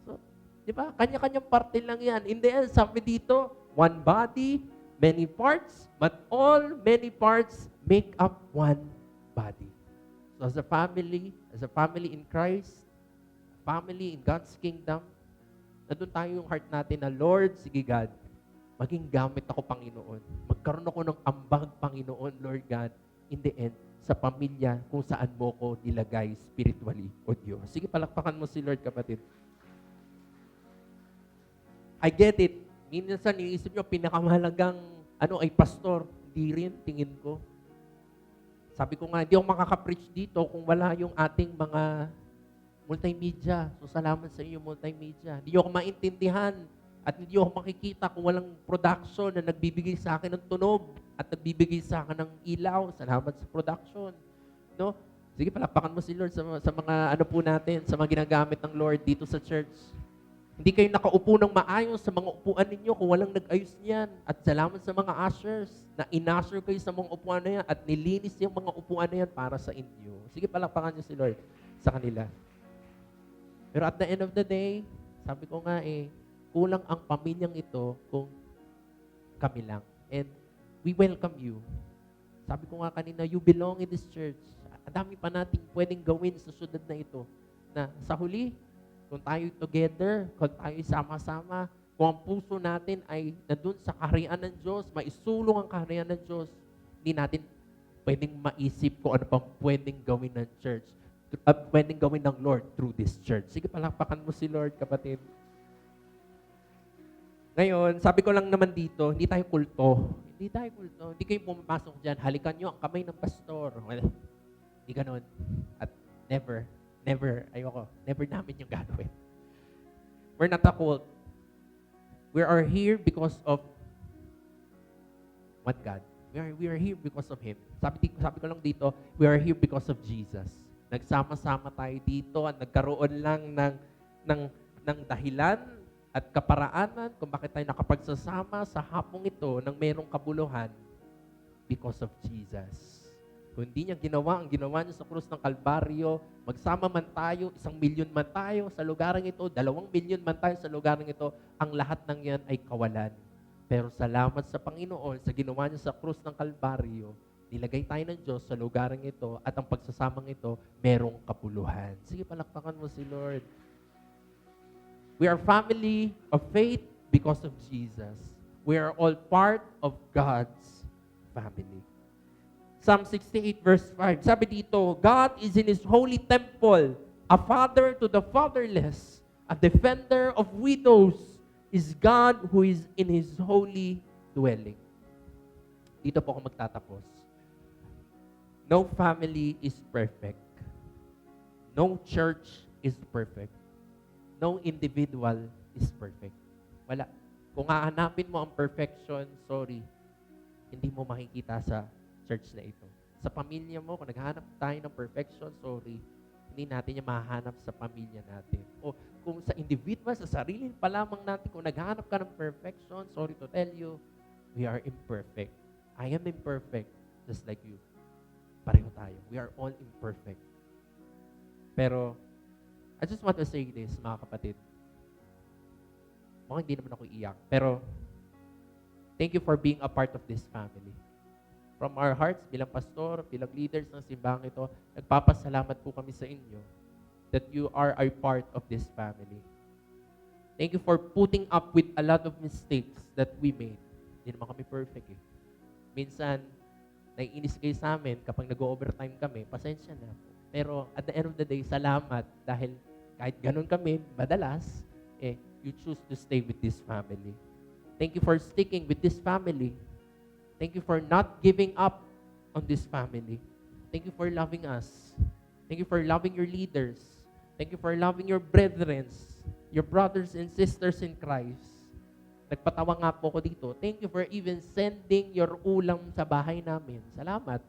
So, di ba? Kanya-kanyang parte lang yan. In the end, sabi dito, one body, many parts, but all many parts make up one body. So as a family in Christ, family in God's kingdom, nandun tayo yung heart natin na, Lord, sige God, maging gamit ako, Panginoon. Magkaroon ako ng ambag, Panginoon, Lord God, in the end, sa pamilya kung saan mo ko nilagay spiritually, O Diyos. Sige, palakpakan mo si Lord, kapatid. I get it. Minsan, iniisip nyo, pinakamahalagang ay pastor. Hindi rin, tingin ko. Sabi ko nga, hindi ako makaka-preach dito kung wala yung ating mga multimedia. So, salamat sa inyo, multimedia. Hindi ako maintindihan at hindi ako makikita kung walang production na nagbibigay sa akin ng tunog at nagbibigay sa akin ng ilaw. Salamat sa production. No? Sige, palakpakan mo si Lord sa mga po natin, sa mga ginagamit ng Lord dito sa church. Hindi kayo nakaupo ng maayos sa mga upuan ninyo kung walang nag-ayos niyan. At salamat sa mga ushers na in-usher kayo sa mga upuan na yan at nilinis yung mga upuan na yan para sa inyo. Sige, palakpakan niyo si Lord sa kanila. Pero at the end of the day, sabi ko nga kulang ang pamilyang ito kung kami lang. And we welcome you. Sabi ko nga kanina, you belong in this church. Ang dami pa nating pwedeng gawin sa syudad na ito. Na sa huli, kung tayo together, kung tayo sama-sama, kung ang puso natin ay nandun sa kaharian ng Diyos, maisulong ang kaharian ng Diyos, hindi natin pwedeng maisip kung ano pang pwedeng gawin ng church, pwedeng gawin ng Lord through this church. Sige, palakpakan mo si Lord, kapatid. Ngayon, sabi ko lang naman dito, hindi tayo kulto. Hindi tayo kulto. Hindi kayo pumapasok dyan. Halikan nyo ang kamay ng pastor. Well, hindi ganun. At never namin yung gagawin. We're not a cult. We are here because of what God? We are here because of Him. Sabi ko lang dito, we are here because of Jesus. Nagsama-sama tayo dito at nagkaroon lang ng dahilan at kaparaanan kung bakit tayo nakapagsasama sa hapong ito ng merong kabuluhan because of Jesus. Kung hindi niya ginawa, ang ginawa niya sa krus ng Kalbaryo, magsama man tayo, 1 milyon man tayo sa lugarang ito, 2 milyon man tayo sa lugarang ito, ang lahat ng yan ay kawalan. Pero salamat sa Panginoon, sa ginawa niya sa krus ng Kalbaryo, nilagay tayo ng Diyos sa lugarang ito at ang pagsasamang ito, merong kapuluhan. Sige, palakpakan mo si Lord. We are family of faith because of Jesus. We are all part of God's family. Psalm 68 verse 5. Sabi dito, God is in His holy temple, a father to the fatherless, a defender of widows, is God who is in His holy dwelling. Dito po ako magtatapos. No family is perfect. No church is perfect. No individual is perfect. Wala. Kung hahanapin mo ang perfection, sorry, hindi mo makikita sa church na ito. Sa pamilya mo, kung naghahanap tayo ng perfection, sorry, hindi natin yung mahahanap sa pamilya natin. O kung sa individual, sa sarili pa lamang natin, kung naghahanap ka ng perfection, sorry to tell you, we are imperfect. I am imperfect, just like you. Pareho tayo. We are all imperfect. Pero, I just want to say this, mga kapatid. Mukhang hindi naman ako iyak. Pero, thank you for being a part of this family. From our hearts, bilang pastor, bilang leaders ng simbahan ito, nagpapasalamat po kami sa inyo that you are a part of this family. Thank you for putting up with a lot of mistakes that we made. Hindi naman kami perfect eh. Minsan, naiinis kayo sa amin kapag nag-overtime kami, pasensya na po. Pero at the end of the day, salamat dahil kahit ganun kami, madalas, you choose to stay with this family. Thank you for sticking with this family. Thank you for not giving up on this family. Thank you for loving us. Thank you for loving your leaders. Thank you for loving your brethren, your brothers and sisters in Christ. Nagpatawa nga po ko dito. Thank you for even sending your ulam sa bahay namin. Salamat.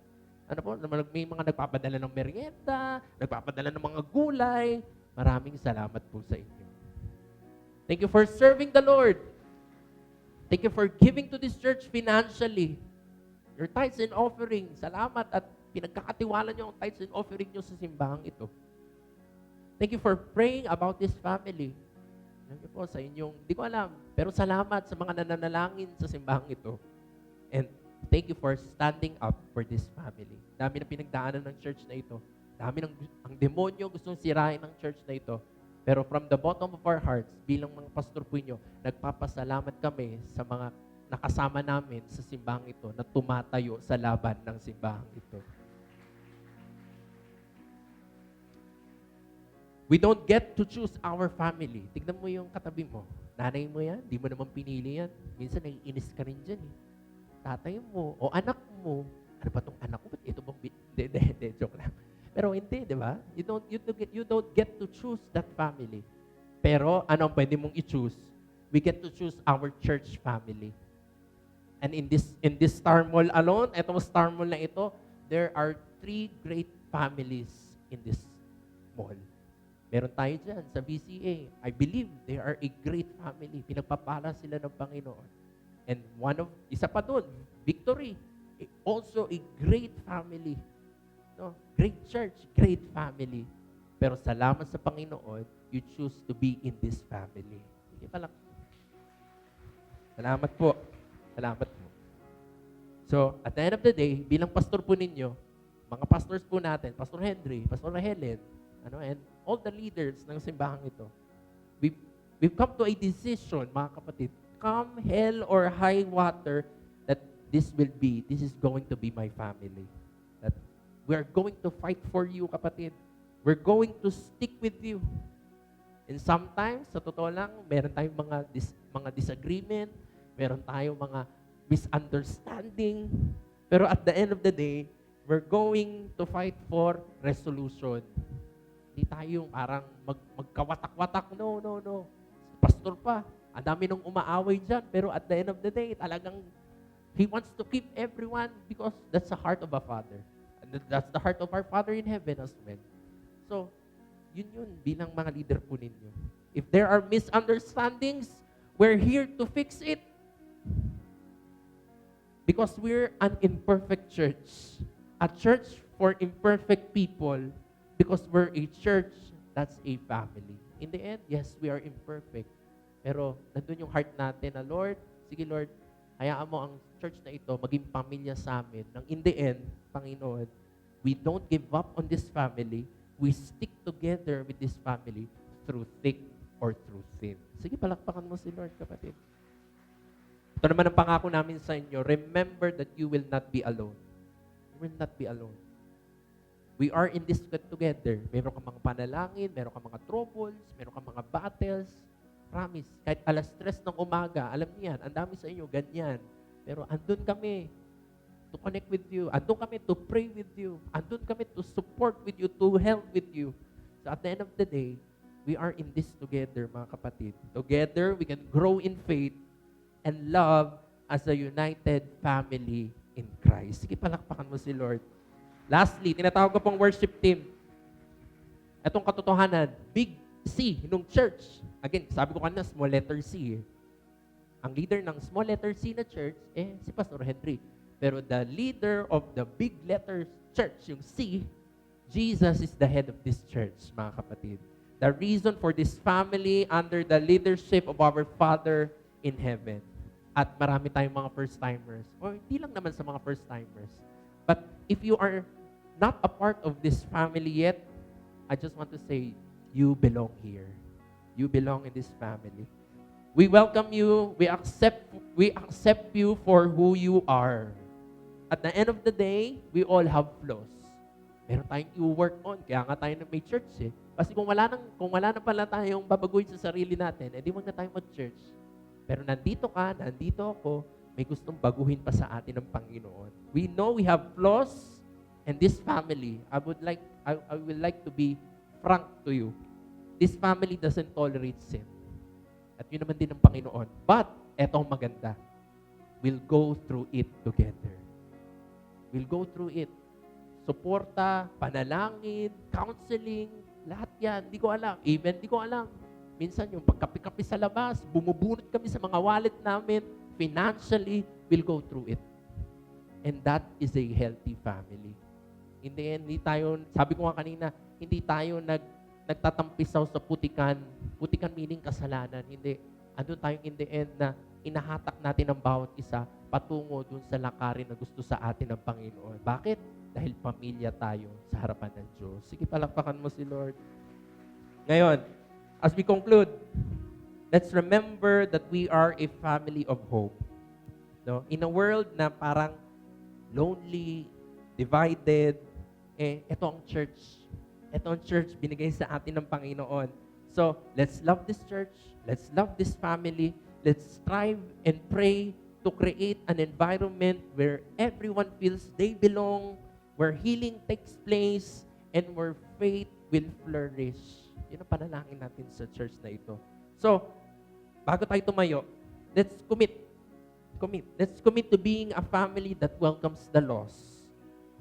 Ano po, may mga nagpapadala ng merienda, nagpapadala ng mga gulay. Maraming salamat po sa inyo. Thank you for serving the Lord. Thank you for giving to this church financially. Your tithes and offering. Salamat at pinagkakatiwala niyo ang tithes and offering niyo sa simbahang ito. Thank you for praying about this family. Alam niyo po, sa inyong, di ko alam, pero salamat sa mga nananalangin sa simbahang ito. And thank you for standing up for this family. Dami na pinagdaanan ng church na ito. Dami ang demonyo gustong sirain ng church na ito. Pero from the bottom of our hearts, bilang mga pastor po inyo, nagpapasalamat kami sa mga nakasama namin sa simbahang ito na tumatayo sa laban ng simbahang ito. We don't get to choose our family. Tignan mo yung katabi mo. Nanay mo yan, di mo naman pinili yan. Minsan naiinis ka rin dyan eh. Tatay mo, o anak mo. Ano ba itong anak ko? Ba't ito bang... Hindi, joke lang. Pero hindi, di ba? You don't get to choose that family. Pero ano ang pwede mong i-choose? We get to choose our church family. And in this Star Mall alone, itong Star Mall na ito, there are 3 great families in this mall. Meron tayo dyan sa BCA. I believe they are a great family. Pinagpapala sila ng Panginoon. And isa pa doon, Victory, also a great family. No? Great church, great family. Pero salamat sa Panginoon, you choose to be in this family. Sige pala. Salamat po. Salamat po. So, at the end of the day, bilang pastor po ninyo, mga pastors po natin, Pastor Henry, Pastor Helen, and all the leaders ng simbahang ito, we've come to a decision, mga kapatid, come hell or high water, that this is going to be my family. That we are going to fight for you, kapatid. We're going to stick with you. And sometimes, sa totoo lang, meron tayong mga disagreement, meron tayong mga misunderstanding, pero at the end of the day, we're going to fight for resolution. Hindi tayo parang magkawatak-watak. No. Pastor pa, ang dami nung umaaway dyan, pero at the end of the day, talagang He wants to keep everyone because that's the heart of a Father. And that's the heart of our Father in heaven as well. So, yun bilang mga leader po ninyo. If there are misunderstandings, we're here to fix it. Because we're an imperfect church. A church for imperfect people. Because we're a church that's a family. In the end, yes, we are imperfect. Pero nandun yung heart natin na, Lord, sige Lord, hayaan mo ang church na ito maging pamilya sa amin. Nang in the end, Panginoon, we don't give up on this family. We stick together with this family through thick or through thin. Sige, palakpakan mo si Lord, kapatid. Ito naman ang pangako namin sa inyo. Remember that you will not be alone. You will not be alone. We are in this together. Meron kang mga panalangin, meron kang mga troubles, meron kang mga battles. Promise, kahit 3:00 ng umaga, alam niyo yan, ang dami sa inyo, ganyan. Pero andun kami to connect with you. Andun kami to pray with you. Andun kami to support with you, to help with you. So at the end of the day, we are in this together, mga kapatid. Together, we can grow in faith and love as a united family in Christ. Sige, palakpakan mo si Lord. Lastly, tinatawag ko pong worship team. Itong katotohanan, big C nung church. Again, sabi ko kanina, small letter C. Ang leader ng small letter C na church, si Pastor Henry. Pero the leader of the big letter church, yung C, Jesus is the head of this church, mga kapatid. The reason for this family under the leadership of our Father in heaven. At marami tayong mga first-timers. Or hindi lang naman sa mga first-timers. But if you are not a part of this family yet, I just want to say, you belong here. You belong in this family. We welcome you. We accept you for who you are. At the end of the day, we all have flaws. Meron tayong i-work on. Kaya nga tayo na may church eh. Kasi kung wala na pala tayong babaguhin sa sarili natin, edi wag na tayo mag-church. Pero nandito ka, nandito ako, may gustong baguhin pa sa atin ng Panginoon. We know we have flaws, and this family, I would like to be frank to you. This family doesn't tolerate sin. At yun naman din ng Panginoon. But, eto ang maganda. We'll go through it together. We'll go through it. Suporta, panalangin, counseling, lahat yan. Di ko alam. Even di ko alam. Minsan yung pagkapi-kapi sa labas, bumubunot kami sa mga wallet namin, financially, we'll go through it. And that is a healthy family. In the end, hindi tayo, sabi ko nga kanina, hindi tayo nagtatampisaw sa putikan. Putikan meaning kasalanan. Hindi. Andun tayong in the end na inahatak natin ang bawat isa patungo dun sa lakarin na gusto sa atin ng Panginoon. Bakit? Dahil pamilya tayo sa harapan ng Diyos. Sige, palakpakan mo si Lord. Ngayon, as we conclude, let's remember that we are a family of hope. No? In a world na parang lonely, divided, ito ang church. Ito ang church binigay sa atin ng Panginoon. So, let's love this church. Let's love this family. Let's strive and pray to create an environment where everyone feels they belong, where healing takes place, and where faith will flourish. Yun ang panalangin natin sa church na ito. So, bago tayo tumayo, let's commit. Let's commit to being a family that welcomes the lost,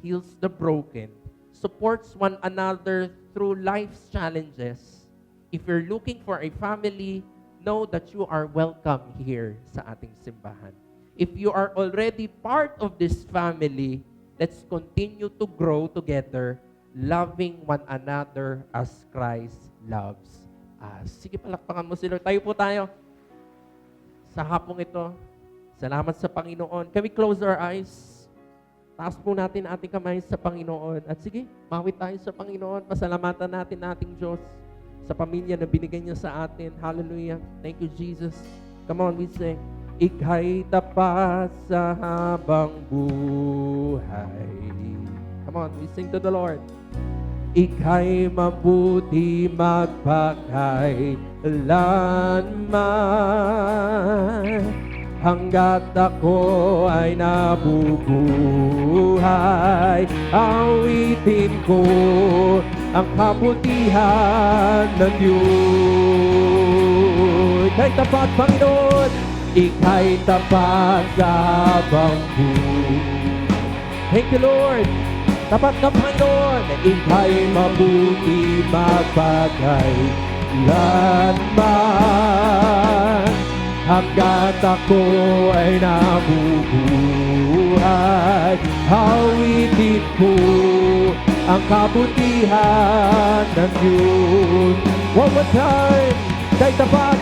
heals the broken, supports one another through life's challenges. If you're looking for a family, know that you are welcome here sa ating simbahan. If you are already part of this family, let's continue to grow together, loving one another as Christ loves us. Sige, palakpakan mo si Lord. Tayo po tayo sa hapong ito. Salamat sa Panginoon. Can we close our eyes? Taas po natin ating kamay sa Panginoon. At sige, mawit tayo sa Panginoon. Pasalamatan natin ating Diyos sa pamilya na binigay niya sa atin. Hallelujah. Thank you, Jesus. Come on, we sing. Ika'y tapat sa habang buhay. Come on, we sing to the Lord. Ika'y mabuti magpakailanman hanggat ako ay nabubuhay. Awitin ko ang kabutihan ng Diyos. Ika'y tapat, Panginoon. Ika'y tapat sa habang buhay. Thank you, Lord. Tapat ka, Panginoon. Ika'y mabuti magpakailanman hanggat ako ay nabubuhay. Awitin ko ang kabutihan ng Diyos. One more time. Ika'y tapat.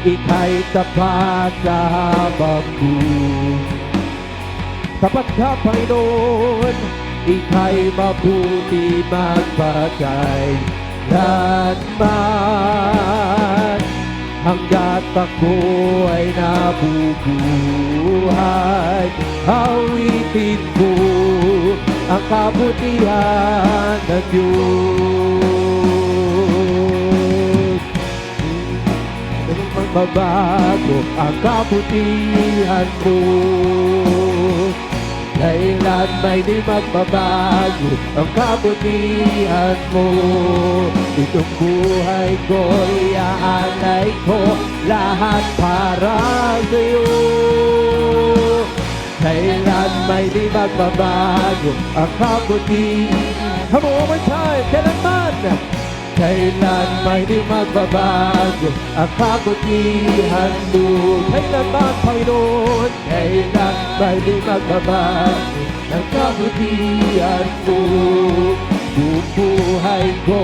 Ika'y tapat sa habang buhay. Tapat ka, Panginoon. Ika'y mabuti magpakailanman hanggat ako ay nabubuhay. Awitin ko ang kabutihan ng Diyos. Ganun magbabago ang kabutihan mo. Kailan may di magbabago ang kabutihan mo. Itong buhay ko, iaanay ko lahat para sa'yo. Kailan may di magbabago ang kabutihan. Come on, one more time. Kailanman Kailan may di magbabago ang kabutihan mo. Kailanman, Panginoon, kailan may di magbabago ang kabutihan mo. Buong buhay ko,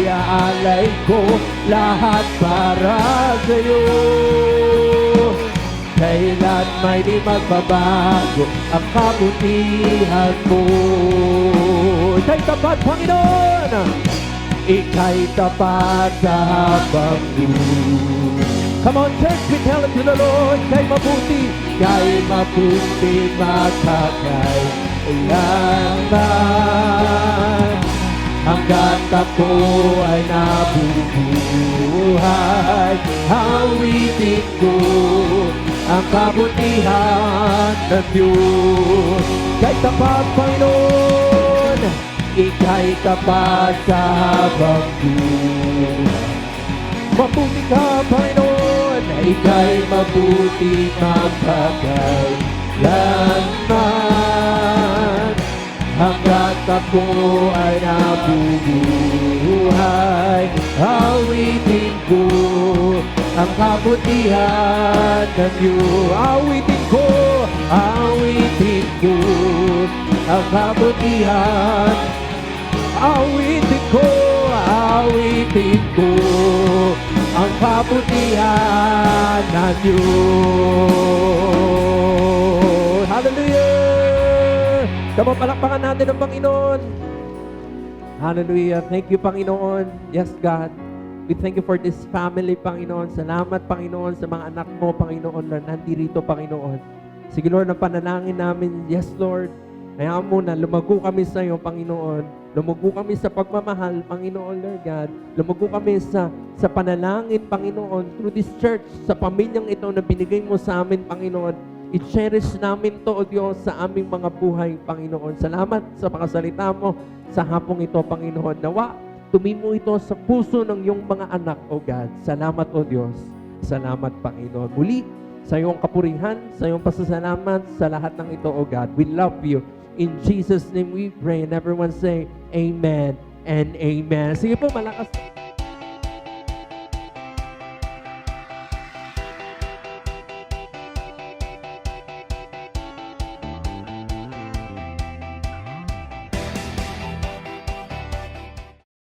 iaalay ko lahat para sa'yo. Kailan may di magbabago ang kabutihan mo. Ika'y tapat, Panginoon! Ika'y tapat sa habang buhay. Come on, church, we tell it to the Lord. Ika'y mabuti makakailanman. Hanggat ako ay nabubuhay, awitin ko ang kabutihan ng Diyos. Ika'y tapat, Panginoon, ika'y tapat sa habang buhay. Mabuti ka, Panginoon, ika'y mabuti magkakailanman. Hanggat ako ay nabubuhay, awitin ko ang kabutihan ng Diyos. Awitin ko ang kabutihan. Awitin ko ang kabutihan ng Diyos. Hallelujah! Come on, palakpakan natin ang Panginoon. Hallelujah. Thank you, Panginoon. Yes, God. We thank you for this family, Panginoon. Salamat, Panginoon, sa mga anak mo, Panginoon, na nandirito, Panginoon. Sige, Lord, ang panalangin namin, yes, Lord. Hayaan mo na lumago kami sa iyo, Panginoon. Lumago kami sa pagmamahal, Panginoon, Lord God. Lumago kami sa panalangin, Panginoon, through this church, sa pamilyang ito na binigay mo sa amin, Panginoon. I-cherish namin to, O Diyos, sa aming mga buhay, Panginoon. Salamat sa mga salita mo sa hapong ito, Panginoon. Nawa, tumimo ito sa puso ng iyong mga anak, O God. Salamat, O Diyos. Salamat, Panginoon. Muli, sa iyong kapurihan, sa iyong pasasalamat, sa lahat ng ito, O God. We love you. In Jesus' name we pray. And everyone say, Amen and Amen. Sige po, malakas.